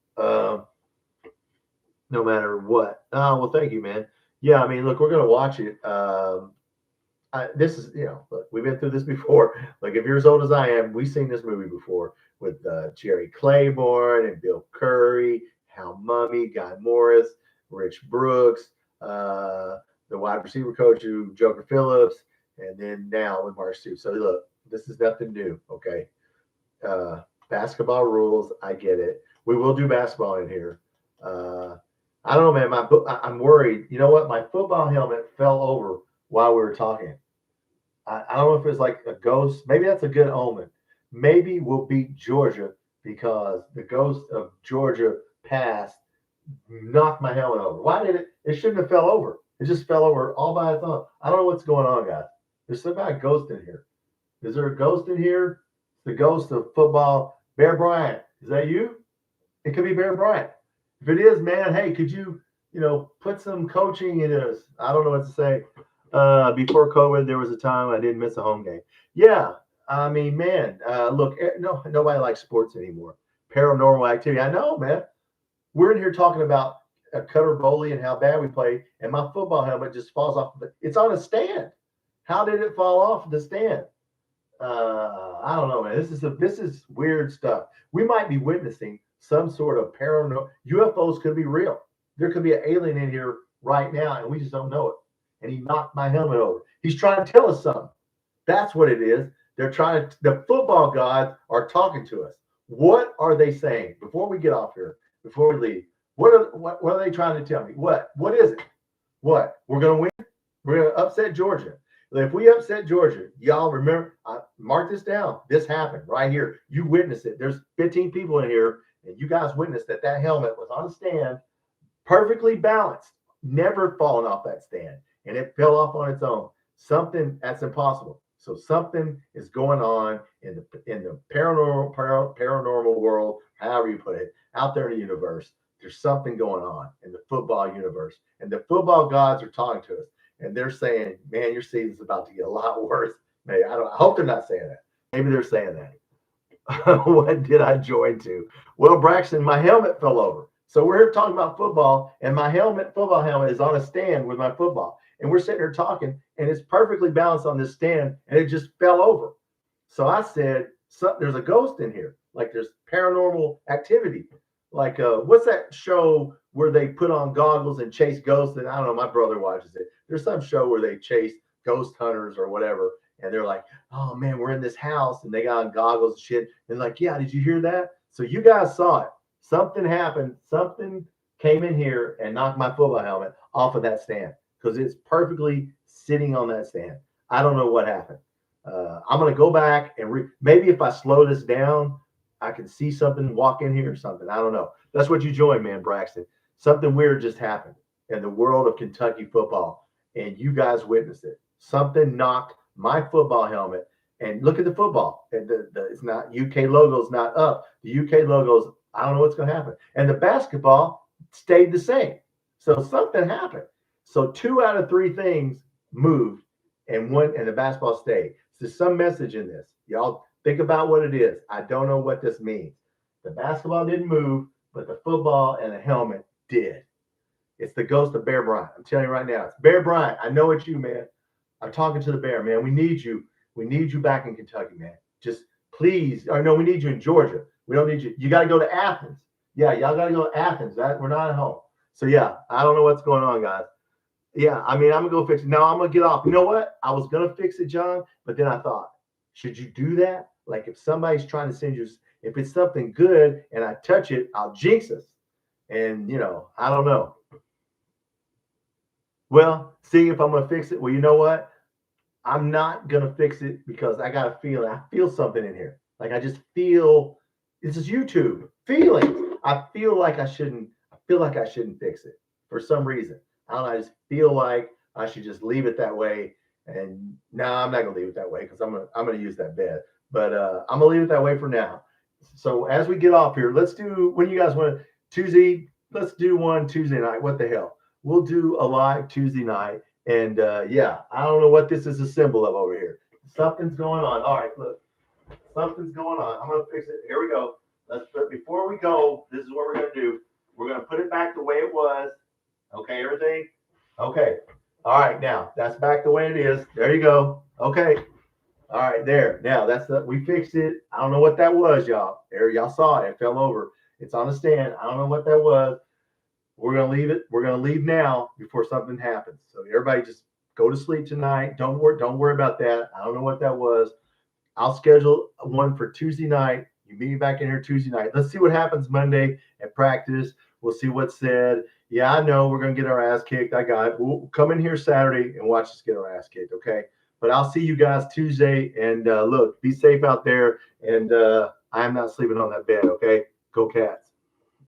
No matter what. Well, thank you, man. Yeah, I mean, look, we're going to watch it. This is, look, we've been through this before. Like, if you're as old as I am, we've seen this movie before with Jerry Claiborne and Bill Curry, Hal Mummy, Guy Morris, Rich Brooks, the wide receiver coach, Joker Phillips, and then now with Mark Stoops. So, look, this is nothing new, okay? Basketball rules, I get it. We will do basketball in here. I don't know, man. I'm worried. You know what? My football helmet fell over while we were talking. I don't know if it's like a ghost. Maybe that's a good omen. Maybe we'll beat Georgia because the ghost of Georgia past knocked my helmet over. Why did it? It shouldn't have fell over. It just fell over all by its own. I don't know what's going on, guys. There's some kind of ghost in here. Is there a ghost in here? The ghost of football. Bear Bryant. Is that you? It could be Bear Bryant. If it is, man, hey, could you, put some coaching in us? I don't know what to say. Before COVID, there was a time I didn't miss a home game. Yeah, I mean, man, look, nobody likes sports anymore. Paranormal activity. I know, man. We're in here talking about a Cutter Bowley and how bad we play, and my football helmet just falls off. It's on a stand. How did it fall off the stand? I don't know, man. This is weird stuff. We might be witnessing some sort of paranormal. UFOs could be real. There could be an alien in here right now, and we just don't know it. And he knocked my helmet over. He's trying to tell us something. That's what it is. The football gods are talking to us. What are they saying? Before we get off here, before we leave, what are they trying to tell me? What is it? What? We're going to win? We're going to upset Georgia. If we upset Georgia, y'all remember, mark this down. This happened right here. You witnessed it. There's 15 people in here, and you guys witnessed that helmet was on a stand, perfectly balanced, never fallen off that stand, and it fell off on its own. Something that's impossible. So something is going on in the paranormal world, however you put it, out there in the universe. There's something going on in the football universe, and the football gods are talking to us. And they're saying, man, your season's about to get a lot worse. Maybe I hope they're not saying that. Maybe they're saying that. What did I join to? Well, Braxton, my helmet fell over. So we're here talking about football, and my football helmet, is on a stand with my football. And we're sitting here talking, and it's perfectly balanced on this stand, and it just fell over. So I said, there's a ghost in here. Like there's paranormal activity. Like what's that show where they put on goggles and chase ghosts? And I don't know, my brother watches it. There's some show where they chase ghost hunters or whatever, and they're like, oh man, we're in this house, and they got on goggles and shit. And like, yeah, did you hear that? So you guys saw it. Something happened. Something came in here and knocked my football helmet off of that stand because it's perfectly sitting on that stand. I don't know what happened. I'm going to go back and maybe if I slow this down, I can see something walk in here or something. I don't know. That's what you joined, man, Braxton. Something weird just happened in the world of Kentucky football, and you guys witnessed it. Something knocked my football helmet. And look at the football. It's not UK logo's not up. The UK logo's, I don't know what's going to happen. And the basketball stayed the same. So something happened. So 2 out of 3 things moved, and the basketball stayed. So there's some message in this. Y'all think about what it is. I don't know what this means. The basketball didn't move, but the football and the helmet did. It's the ghost of Bear Bryant. I'm telling you right now. It's Bear Bryant. I know it's you, man. I'm talking to the Bear, man. We need you. We need you back in Kentucky, man. Just please. Or no, we need you in Georgia. We don't need you. You got to go to Athens. Yeah, y'all got to go to Athens. We're not at home. So, yeah, I don't know what's going on, guys. Yeah, I mean, I'm going to go fix it. No, I'm going to get off. You know what? I was going to fix it, John, but then I thought, should you do that? Like if somebody's trying to send you, if it's something good and I touch it, I'll jinx us. And, I don't know. Well, see if I'm going to fix it. Well, you know what? I'm not going to fix it because I got a feeling. I feel something in here. Like I just feel, this is YouTube. Feelings. I feel like I shouldn't fix it for some reason. I don't know, I just feel like I should just leave it that way. And no, I'm not gonna leave it that way because I'm gonna use that bed. But I'm gonna leave it that way for now. So as we get off here, let's do when you guys want Tuesday. Let's do one Tuesday night. What the hell? We'll do a live Tuesday night. And yeah, I don't know what this is a symbol of over here. Something's going on. All right, look, something's going on. I'm gonna fix it. Here we go. Before we go, this is what we're gonna do. We're gonna put it back the way it was. Okay, everything? Okay. All right, now that's back the way it is. There you go. Okay. All right, there. Now we fixed it. I don't know what that was, y'all. There, y'all saw it. It fell over. It's on the stand. I don't know what that was. We're gonna leave it. We're gonna leave now before something happens. So everybody just go to sleep tonight. Don't worry about that. I don't know what that was. I'll schedule one for Tuesday night. You meet me back in here Tuesday night. Let's see what happens Monday at practice. We'll see what's said. Yeah, I know we're going to get our ass kicked. I got it. We'll come in here Saturday and watch us get our ass kicked, okay? But I'll see you guys Tuesday. And look, be safe out there. And I am not sleeping on that bed, okay? Go Cats.